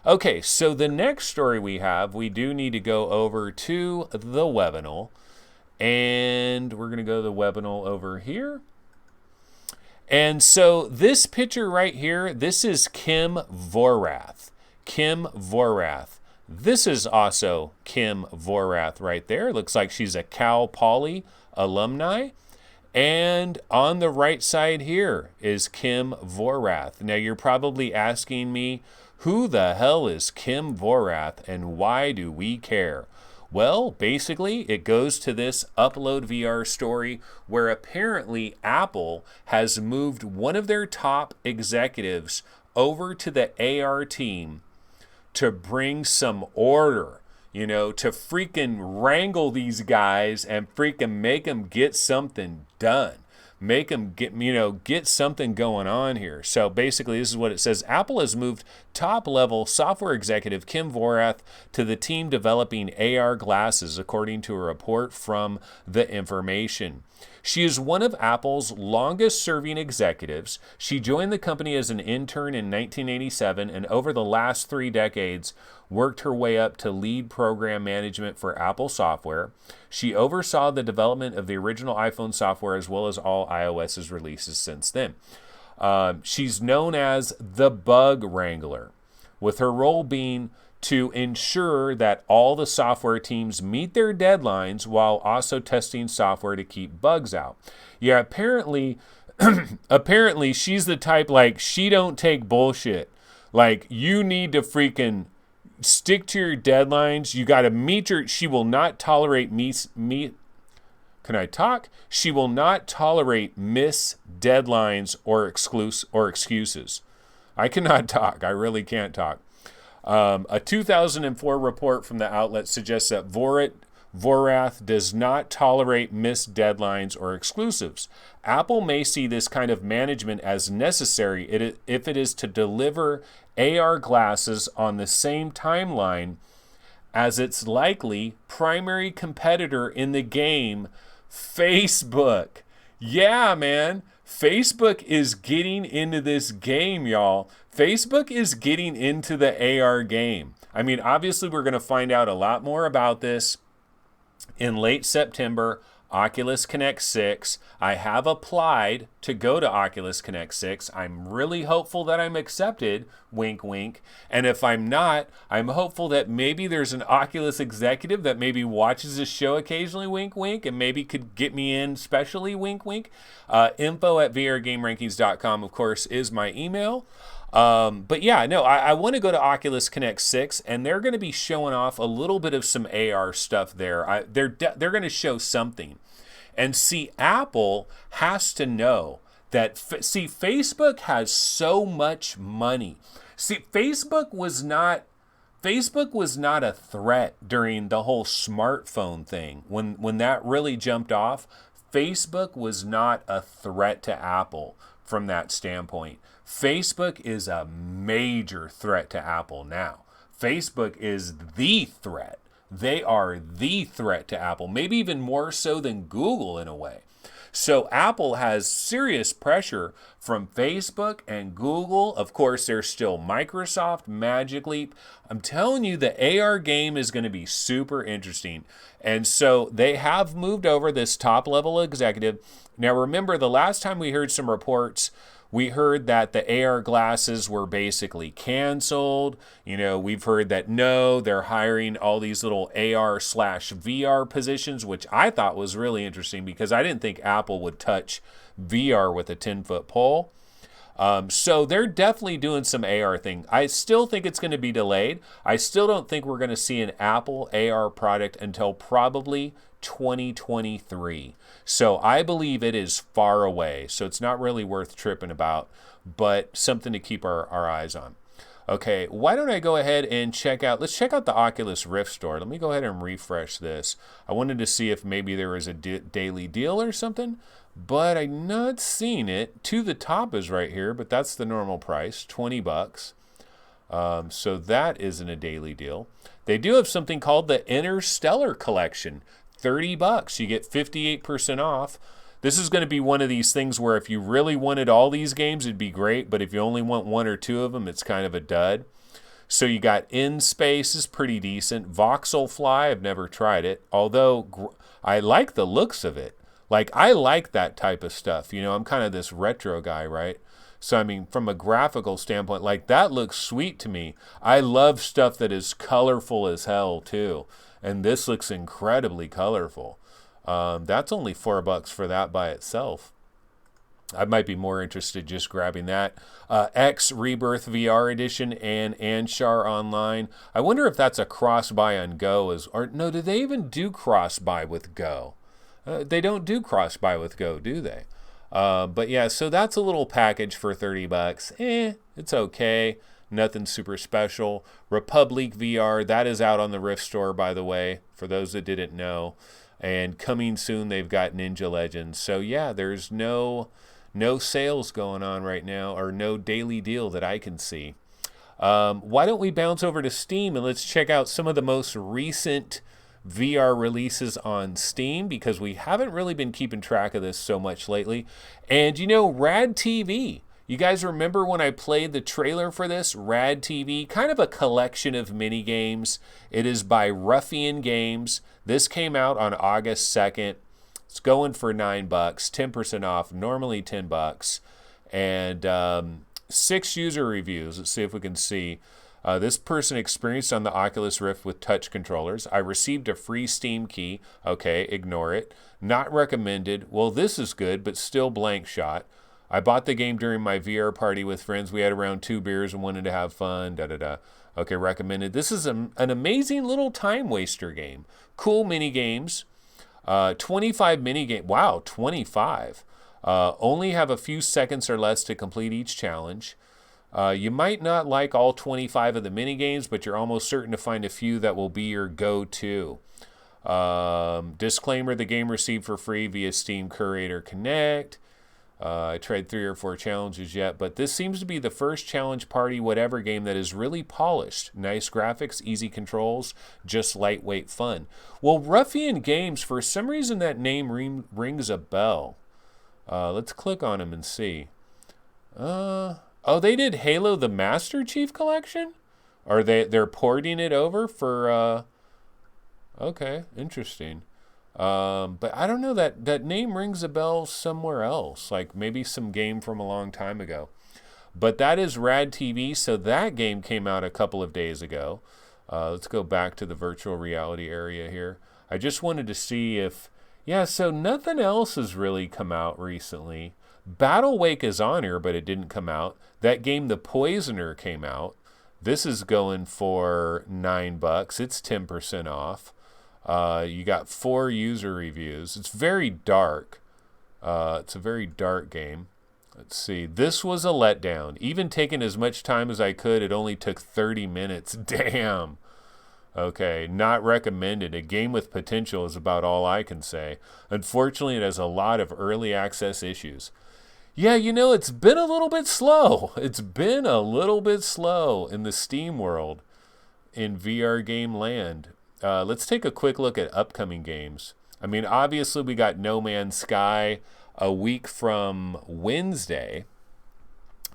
Okay, so the next story we do need to go over to the Webinal. And we're going to go to the Webinal over here. And so this picture right here, this is Kim Vorath. Kim Vorath. This is also Kim Vorath right there. Looks like she's a Cal Poly alumni. And on the right side here is Kim Vorath. Now you're probably asking me, who the hell is Kim Vorath and why do we care? Well, basically, it goes to this Upload VR story where apparently Apple has moved one of their top executives over to the AR team to bring some order, to freaking wrangle these guys and freaking make them get something done. Make them get something going on here. So basically, this is what it says. Apple has moved top-level software executive Kim Vorath to the team developing AR glasses, according to a report from The Information. She is one of Apple's longest-serving executives. She joined the company as an intern in 1987, and over the last 3 decades, worked her way up to lead program management for Apple software. She oversaw the development of the original iPhone software as well as all iOS's releases since then. She's known as the Bug Wrangler, with her role being to ensure that all the software teams meet their deadlines while also testing software to keep bugs out. Yeah, apparently she's the type, like, she don't take bullshit. Like, you need to freaking stick to your deadlines. You got to meet your, she will not tolerate can I talk? She will not tolerate miss deadlines or excuses. I cannot talk. I really can't talk. A 2004 report from the outlet suggests that Vorath does not tolerate missed deadlines or exclusives. Apple may see this kind of management as necessary if it is to deliver AR glasses on the same timeline as its likely primary competitor in the game, Facebook. Yeah, man. Facebook is getting into this game, y'all. Facebook is getting into the AR game. I mean, obviously, we're going to find out a lot more about this in late September, Oculus Connect 6. I have applied to go to Oculus Connect 6. I'm really hopeful that I'm accepted, wink, wink. And if I'm not, I'm hopeful that maybe there's an Oculus executive that maybe watches this show occasionally, wink, wink, and maybe could get me in specially, wink, wink. info@vrgamerankings.com, of course, is my email. But yeah, no, I want to go to Oculus Connect 6, and they're going to be showing off a little bit of some AR stuff there. They're going to show something. And see, Apple has to know that, Facebook has so much money. See, Facebook was not a threat during the whole smartphone thing. When that really jumped off, Facebook was not a threat to Apple from that standpoint. Facebook is a major threat to Apple now. Facebook is the threat. They are the threat to Apple, maybe even more so than Google in a way. So Apple has serious pressure from Facebook and Google. Of course, there's still Microsoft, Magic Leap. I'm telling you, the AR game is going to be super interesting. And so they have moved over this top level executive. Now, remember, the last time we heard some reports, we heard that the AR glasses were basically canceled. We've heard that no, they're hiring all these little AR/VR positions, which I thought was really interesting because I didn't think Apple would touch VR with a 10-foot pole. So they're definitely doing some AR thing. I still think it's going to be delayed. I still don't think we're going to see an Apple AR product until probably 2023. So I believe it is far away. So it's not really worth tripping about, but something to keep our eyes on. Okay, why don't I go ahead and let's check out the Oculus Rift store. Let me go ahead and refresh this. I wanted to see if maybe there was a daily deal or something, but I'm not seeing it. To the top is right here, but that's the normal price, $20. So that isn't a daily deal. They do have something called the Interstellar Collection, $30. You get 58% off. This is going to be one of these things where if you really wanted all these games, it'd be great. But if you only want one or two of them, it's kind of a dud. So you got In Space is pretty decent. Voxel Fly, I've never tried it. Although I like the looks of it. Like, I like that type of stuff. I'm kind of this retro guy, right? So, I mean, from a graphical standpoint, like, that looks sweet to me. I love stuff that is colorful as hell, too. And this looks incredibly colorful. That's only $4 for that by itself. I might be more interested just grabbing that. X Rebirth VR Edition and Anshar Online. I wonder if that's a cross-buy on Go. No, do they even do cross-buy with Go? They don't do cross-buy with Go, do they? But yeah, so that's a little package for $30. It's okay. Nothing super special. Republic VR, that is out on the Rift store, by the way, for those that didn't know. And coming soon, they've got Ninja Legends. So yeah, there's no sales going on right now, or no daily deal that I can see. Why don't we bounce over to Steam and let's check out some of the most recent VR releases on Steam, because we haven't really been keeping track of this so much lately. And Rad TV. You guys remember when I played the trailer for this? Rad TV, kind of a collection of mini games. It is by Ruffian Games. This came out on August 2nd. It's going for $9, 10% off, normally $10. And 6 user reviews. Let's see if we can see. This person experienced on the Oculus Rift with touch controllers. I received a free Steam key. Okay, ignore it. Not recommended. Well, this is good, but still blank shot. I bought the game during my VR party with friends. We had around 2 beers and wanted to have fun. Okay, recommended. This is an amazing little time waster game. Cool mini games. 25 mini game. Wow, 25. Only have a few seconds or less to complete each challenge. You might not like all 25 of the mini games, but you're almost certain to find a few that will be your go-to. Disclaimer: the game received for free via Steam Curator Connect. I tried 3 or 4 challenges yet, but this seems to be the first challenge party whatever game that is really polished. Nice graphics, easy controls, just lightweight fun. Well, Ruffian Games, for some reason that name rings a bell. Let's click on them and see. Oh, they did Halo the Master Chief Collection? Or they're porting it over for... Okay, interesting. But I don't know, that name rings a bell somewhere else, like maybe some game from a long time ago. But that is Rad TV, so that game came out a couple of days ago. Let's go back to the virtual reality area here. I just wanted to see if, yeah, so nothing else has really come out recently. Battle Wake is on here, but it didn't come out. That game, The Poisoner, came out. This is going for $9. It's 10% off. You got 4 user reviews. It's very dark. It's a very dark game. Let's see. This was a letdown. Even taking as much time as I could, it only took 30 minutes. Damn. Okay, not recommended. A game with potential is about all I can say. Unfortunately, it has a lot of early access issues. Yeah, it's been a little bit slow. It's been a little bit slow in the Steam world, in VR game land. Let's take a quick look at upcoming games. I mean, obviously, we got No Man's Sky a week from Wednesday.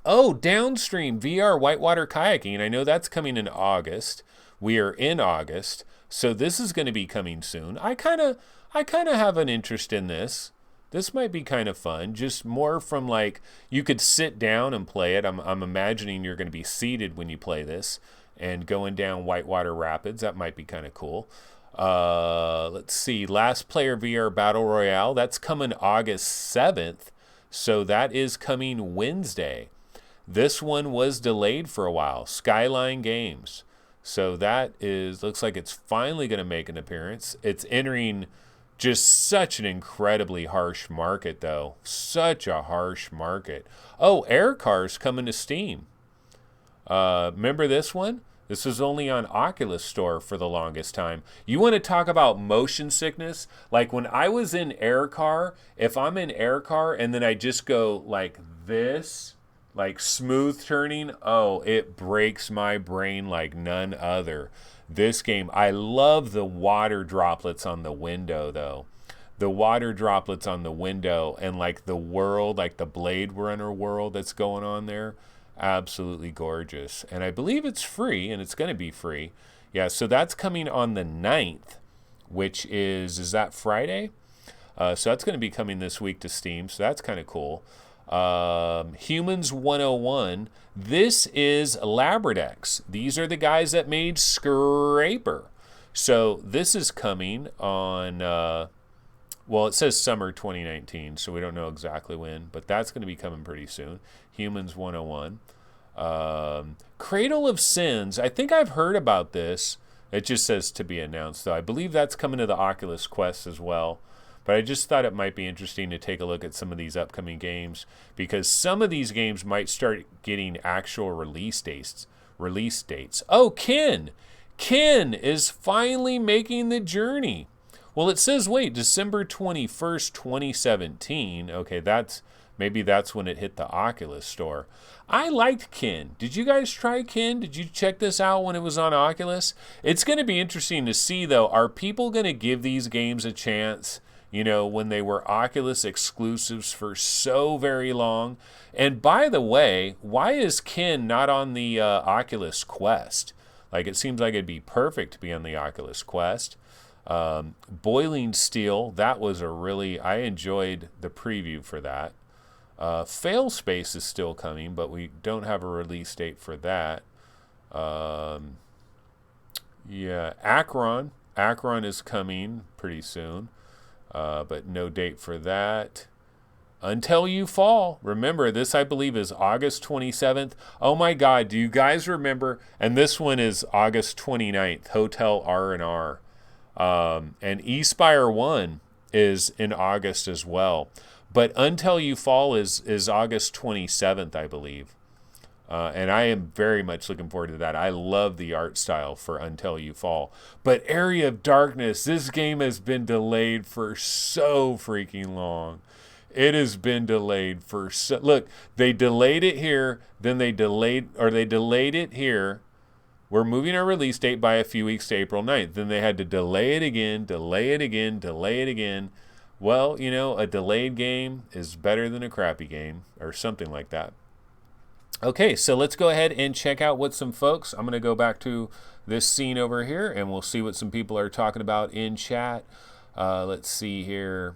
Oh, Downstream VR Whitewater Kayaking. And I know that's coming in August. We are in August, so this is going to be coming soon. I kind of have an interest in this. This might be kind of fun. Just more from like, you could sit down and play it. I'm imagining you're going to be seated when you play this and going down Whitewater Rapids. That might be kind of cool. Let's see. Last Player VR Battle Royale. That's coming August 7th. So that is coming Wednesday. This one was delayed for a while. Skyline Games. So that looks like it's finally going to make an appearance. It's entering just such an incredibly harsh market, though. Such a harsh market. Oh, Air Car's coming to Steam. Remember this one? This was only on Oculus Store for the longest time. You want to talk about motion sickness? Like when I was in Air Car, if I'm in Air Car and then I just go like this, like smooth turning, oh, it breaks my brain like none other. This game, I love the water droplets on the window, though. The water droplets on the window and like the world, like the Blade Runner world that's going on there. Absolutely gorgeous. And I believe it's free, and it's going to be free. Yeah, so that's coming on the 9th, which is that Friday? So that's going to be coming this week to Steam, so that's kind of cool. Humans 101. This is Labradex. These are the guys that made Scraper. So this is coming on, well, it says summer 2019, so we don't know exactly when, but that's going to be coming pretty soon. Humans 101. Cradle of Sins. I think I've heard about this. It just says to be announced, though. I believe that's coming to the Oculus Quest as well. But I just thought it might be interesting to take a look at some of these upcoming games, because some of these games might start getting actual release dates. Oh, Ken! Ken is finally making the journey. Well, it says, wait, December 21st, 2017. Okay, maybe that's when it hit the Oculus Store. I liked Ken. Did you guys try Ken? Did you check this out when it was on Oculus? It's going to be interesting to see, though. Are people going to give these games a chance? When they were Oculus exclusives for so very long. And by the way, why is Ken not on the Oculus Quest? Like, it seems like it'd be perfect to be on the Oculus Quest. Boiling Steel, that was I enjoyed the preview for that. Failspace is still coming, but we don't have a release date for that. Yeah, Akron is coming pretty soon. But no date for that. Until You Fall. Remember, this I believe is August 27th. Oh my God, do you guys remember? And this one is August 29th, Hotel R&R. And Espire 1 is in August as well. But Until You Fall is August 27th, I believe. And I am very much looking forward to that. I love the art style for Until You Fall. But Area of Darkness, this game has been delayed for so freaking long. It has been delayed for look, they delayed it here, then they delayed it here. We're moving our release date by a few weeks to April 9th. Then they had to delay it again. Well, a delayed game is better than a crappy game, or something like that. Okay, so let's go ahead and check out what some folks, I'm going to go back to this scene over here, and we'll see what some people are talking about in chat. Let's see here.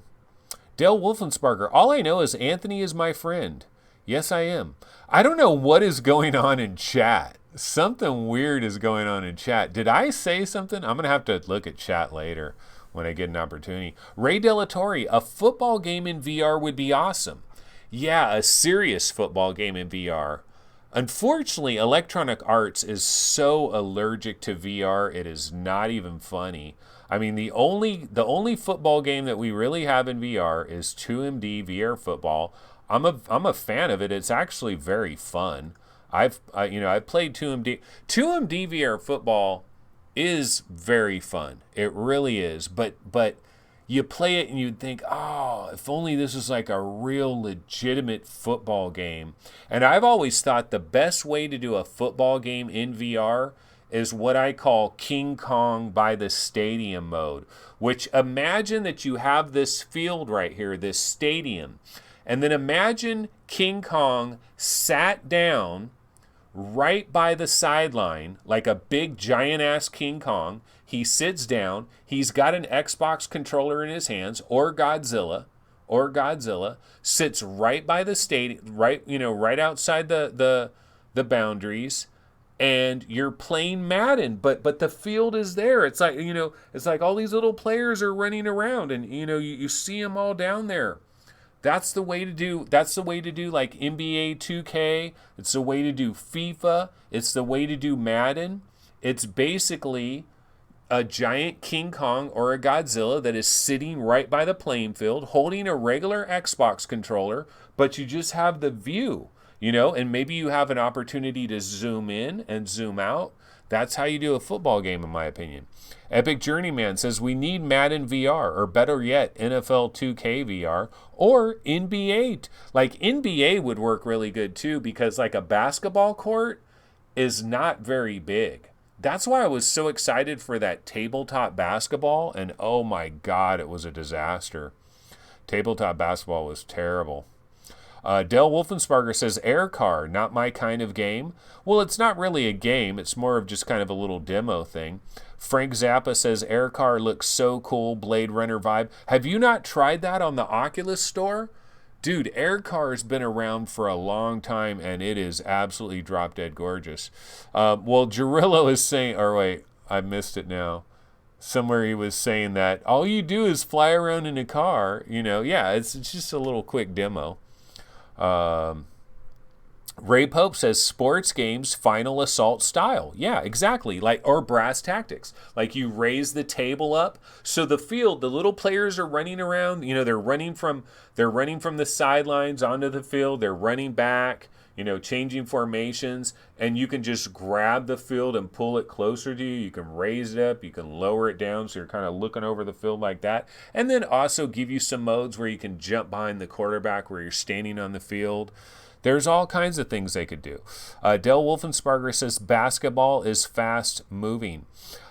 Dale Wolfensparker, all I know is Anthony is my friend. Yes, I am. I don't know what is going on in chat. Something weird is going on in chat. Did I say something? I'm going to have to look at chat later when I get an opportunity. Ray Delatorre, a football game in VR would be awesome. Yeah, a serious football game in VR. Unfortunately, Electronic Arts is so allergic to VR, it is not even funny. I mean, the only football game that we really have in VR is 2MD VR football. I'm a fan of it. It's actually very fun. I've played 2MD. 2MD VR football is very fun. It really is. But you play it and you'd think, oh, if only this was like a real legitimate football game. And I've always thought the best way to do a football game in VR is what I call King Kong by the stadium mode, which imagine that you have this field right here, this stadium, and then imagine King Kong sat down right by the sideline, like a big giant-ass King Kong. He sits down. He's got an Xbox controller in his hands, or Godzilla, sits right by the stadium, right outside the boundaries, and you're playing Madden, but the field is there. It's like all these little players are running around, and you see them all down there. That's the way to do like NBA 2K. It's the way to do FIFA. It's the way to do Madden. It's basically a giant King Kong or a Godzilla that is sitting right by the playing field, holding a regular Xbox controller, but you just have the view, and maybe you have an opportunity to zoom in and zoom out. That's how you do a football game, in my opinion. Epic Journeyman says we need Madden VR, or better yet, NFL 2K VR, or NBA. Like NBA would work really good too, because like a basketball court is not very big. That's why I was so excited for that tabletop basketball, and oh my God, it was a disaster. Tabletop basketball was terrible. Dale Wolfensparger says, Air Car, not my kind of game. Well, it's not really a game. It's more of just kind of a little demo thing. Frank Zappa says, Air Car looks so cool, Blade Runner vibe. Have you not tried that on the Oculus store? Dude, Air Car has been around for a long time, and it is absolutely drop dead gorgeous. Well, Gerillo is saying, or wait, I missed it now. Somewhere he was saying that all you do is fly around in a car. Yeah, it's just a little quick demo. Ray Pope says sports games final assault style. Yeah, exactly. Or brass tactics. Like you raise the table up so the little players are running around, they're running from the sidelines onto the field, they're running back, changing formations, and you can just grab the field and pull it closer to you. You can raise it up, you can lower it down so you're kind of looking over the field like that. And then also give you some modes where you can jump behind the quarterback where you're standing on the field. There's all kinds of things they could do. Del Wolfensparger says basketball is fast moving.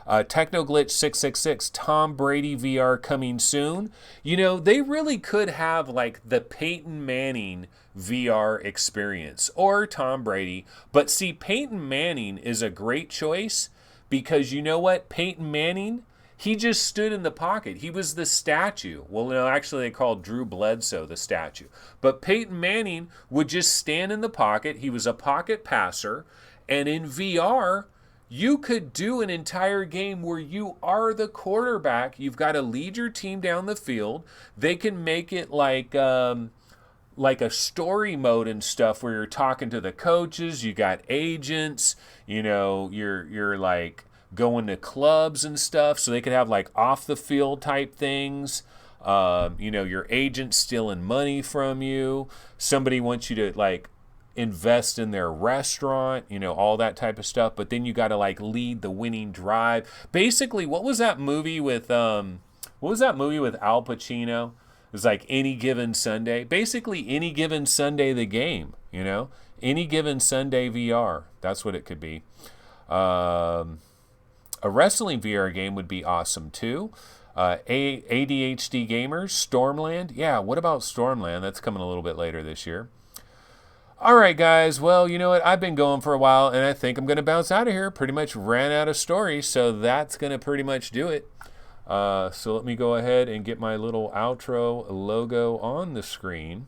Technoglitch 666, Tom Brady VR coming soon. They really could have like the Peyton Manning VR experience or Tom Brady. But see, Peyton Manning is a great choice because you know what? Peyton Manning, he just stood in the pocket. He was the statue. Well, no, actually they called Drew Bledsoe the statue. But Peyton Manning would just stand in the pocket. He was a pocket passer. And in VR, you could do an entire game where you are the quarterback. You've got to lead your team down the field. They can make it like a story mode and stuff where you're talking to the coaches. You got agents. You're like going to clubs and stuff, so they could have like off the field type things. Your agent stealing money from you. Somebody wants you to like invest in their restaurant, all that type of stuff. But then you got to like lead the winning drive. Basically, what was that movie with Al Pacino? It was like Any Given Sunday. Basically, Any Given Sunday the game. Any Given Sunday VR. That's what it could be. A wrestling VR game would be awesome too. ADHD gamers, Stormland. Yeah, what about Stormland? That's coming a little bit later this year. All right, guys. Well, you know what? I've been going for a while, and I think I'm going to bounce out of here. Pretty much ran out of stories, so that's going to pretty much do it. So let me go ahead and get my little outro logo on the screen.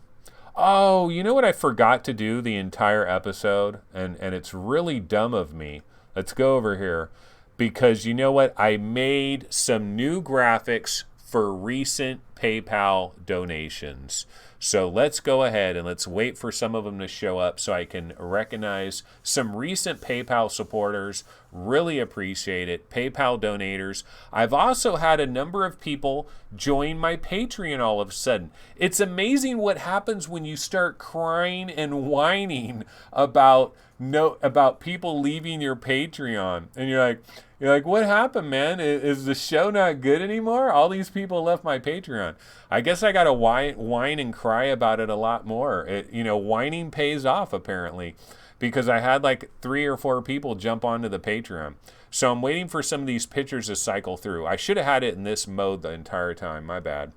Oh, you know what I forgot to do the entire episode? And it's really dumb of me. Let's go over here. Because you know what? I made some new graphics for recent PayPal donations. So let's go ahead and let's wait for some of them to show up so I can recognize some recent PayPal supporters. Really appreciate it. PayPal donators. I've also had a number of people join my Patreon all of a sudden. It's amazing what happens when you start crying and whining about people leaving your Patreon. And you're like, what happened, man? Is the show not good anymore? All these people left my Patreon. I guess I got to whine and cry about it a lot more. Whining pays off, apparently, because I had like 3 or 4 people jump onto the Patreon. So I'm waiting for some of these pictures to cycle through. I should have had it in this mode the entire time. My bad.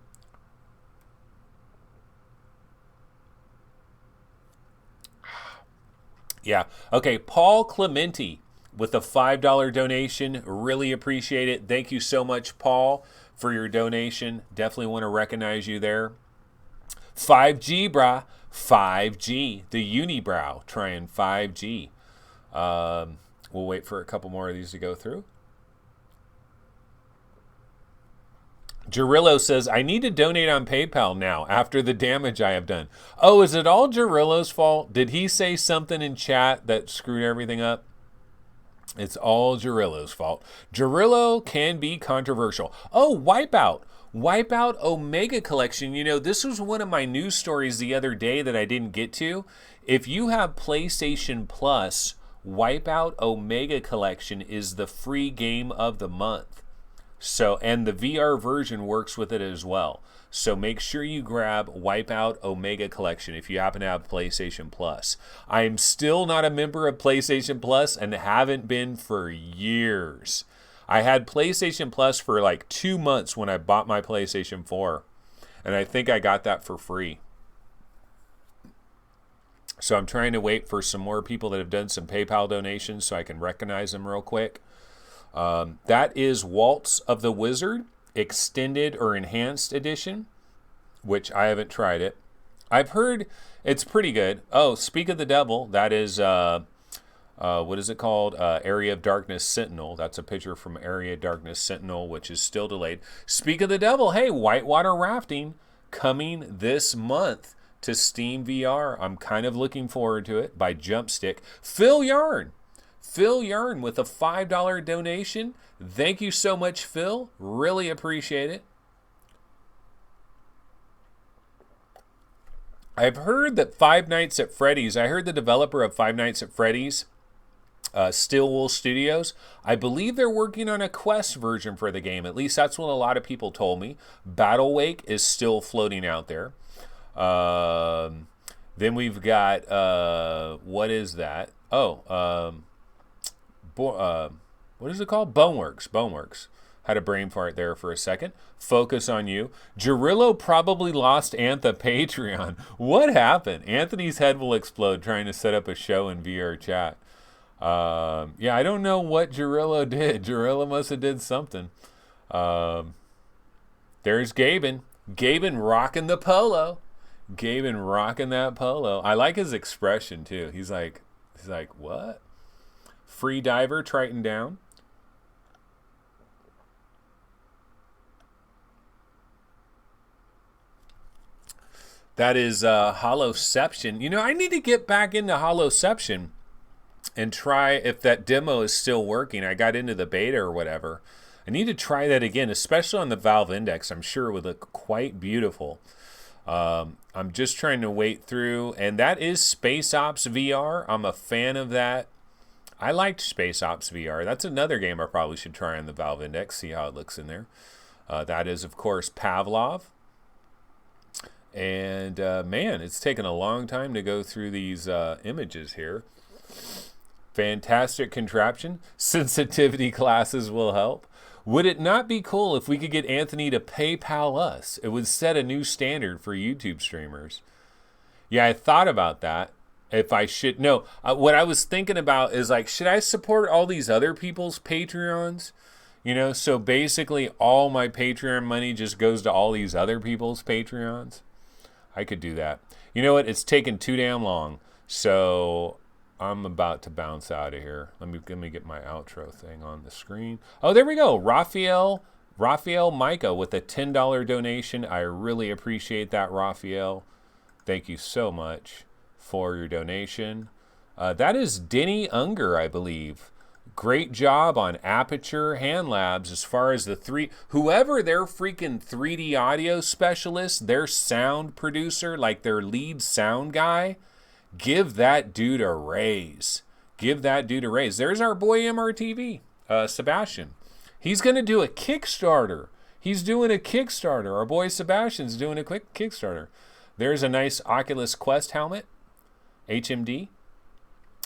Yeah. Okay, Paul Clementi with a $5 donation. Really appreciate it. Thank you so much, Paul, for your donation. Definitely want to recognize you there. 5G, brah. 5G. The unibrow trying 5G. We'll wait for a couple more of these to go through. Gerillo says, I need to donate on PayPal now after the damage I have done. Oh, is it all Gerillo's fault? Did he say something in chat that screwed everything up? It's all Gerillo's fault. Gerillo can be controversial. Oh, Wipeout. Wipeout Omega Collection. This was one of my news stories the other day that I didn't get to. If you have PlayStation Plus, Wipeout Omega Collection is the free game of the month. So, and the VR version works with it as well. So make sure you grab Wipeout Omega Collection if you happen to have PlayStation Plus. I'm still not a member of PlayStation Plus and haven't been for years. I had PlayStation Plus for like 2 months when I bought my PlayStation 4. And I think I got that for free. So I'm trying to wait for some more people that have done some PayPal donations so I can recognize them real quick. That is Waltz of the Wizard, Extended or Enhanced Edition, which I haven't tried it. I've heard it's pretty good. Oh, Speak of the Devil, that is, what is it called? Area of Darkness Sentinel. That's a picture from Area of Darkness Sentinel, which is still delayed. Speak of the Devil, hey, Whitewater Rafting, coming this month to Steam VR. I'm kind of looking forward to it, by Jumpstick. Phil Yarn with a $5 donation. Thank you so much, Phil. Really appreciate it. I've heard that Five Nights at Freddy's, I heard the developer of Five Nights at Freddy's, Stillwell Studios, I believe they're working on a Quest version for the game. At least that's what a lot of people told me. Battle Wake is still floating out there. Then we've got, what is that? What is it called? Boneworks. Had a brain fart there for a second. Focus on You. Gerillo probably lost Antha Patreon. What happened? Anthony's head will explode trying to set up a show in VR chat. I don't know what Gerillo did. Gerillo must have did something. There's Gaben. Gaben rocking the polo. Gaben rocking that polo. I like his expression too. He's like, what? Free Diver, Triton down. That is Holoception. I need to get back into Holoception and try if that demo is still working. I got into the beta or whatever. I need to try that again, especially on the Valve Index. I'm sure it would look quite beautiful. I'm just trying to wait through. And that is Space Ops VR. I'm a fan of that. I liked Space Ops VR. That's another game I probably should try on the Valve Index, see how it looks in there. That is, of course, Pavlov. And, man, it's taken a long time to go through these images here. Fantastic contraption. Sensitivity classes will help. Would it not be cool if we could get Anthony to PayPal us? It would set a new standard for YouTube streamers. Yeah, I thought about that. If I should, what I was thinking about is like, should I support all these other people's Patreons? You know, so basically all my Patreon money just goes to all these other people's Patreons. I could do that. You know what? It's taken too damn long. So I'm about to bounce out of here. Let me get my outro thing on the screen. Oh, there we go. Raphael Micah with a $10 donation. I really appreciate that, Raphael. Thank you so much for your donation. That is Denny Unger, I believe. Great job on Aperture Hand Labs as far as the whoever their freaking 3D audio specialist, their sound producer, like their lead sound guy, give that dude a raise. Give that dude a raise. There's our boy MRTV, Sebastian. He's going to do a Kickstarter. He's doing a Kickstarter. Our boy Sebastian's doing a quick Kickstarter. There's a nice Oculus Quest helmet, HMD.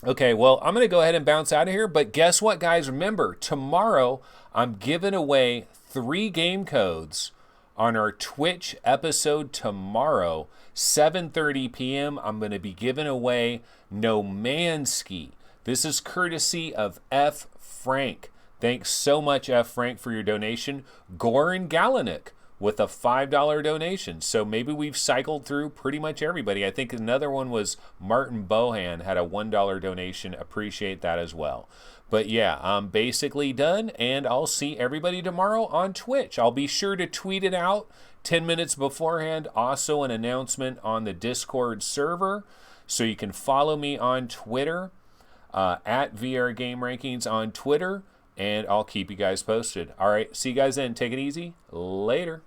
Okay, well, I'm going to go ahead and bounce out of here. But guess what, guys? Remember, tomorrow I'm giving away 3 game codes on our Twitch episode tomorrow, 7:30 p.m. I'm going to be giving away No Man's Ski. This is courtesy of F. Frank. Thanks so much, F. Frank, for your donation. Goran Galenik with a $5 donation. So maybe we've cycled through pretty much everybody. I think another one was Martin Bohan had a $1 donation. Appreciate that as well. But yeah, I'm basically done, and I'll see everybody tomorrow on Twitch. I'll be sure to tweet it out 10 minutes beforehand. Also an announcement on the Discord server. So you can follow me on Twitter, at VR Game Rankings on Twitter, and I'll keep you guys posted. All right, see you guys then. Take it easy. Later.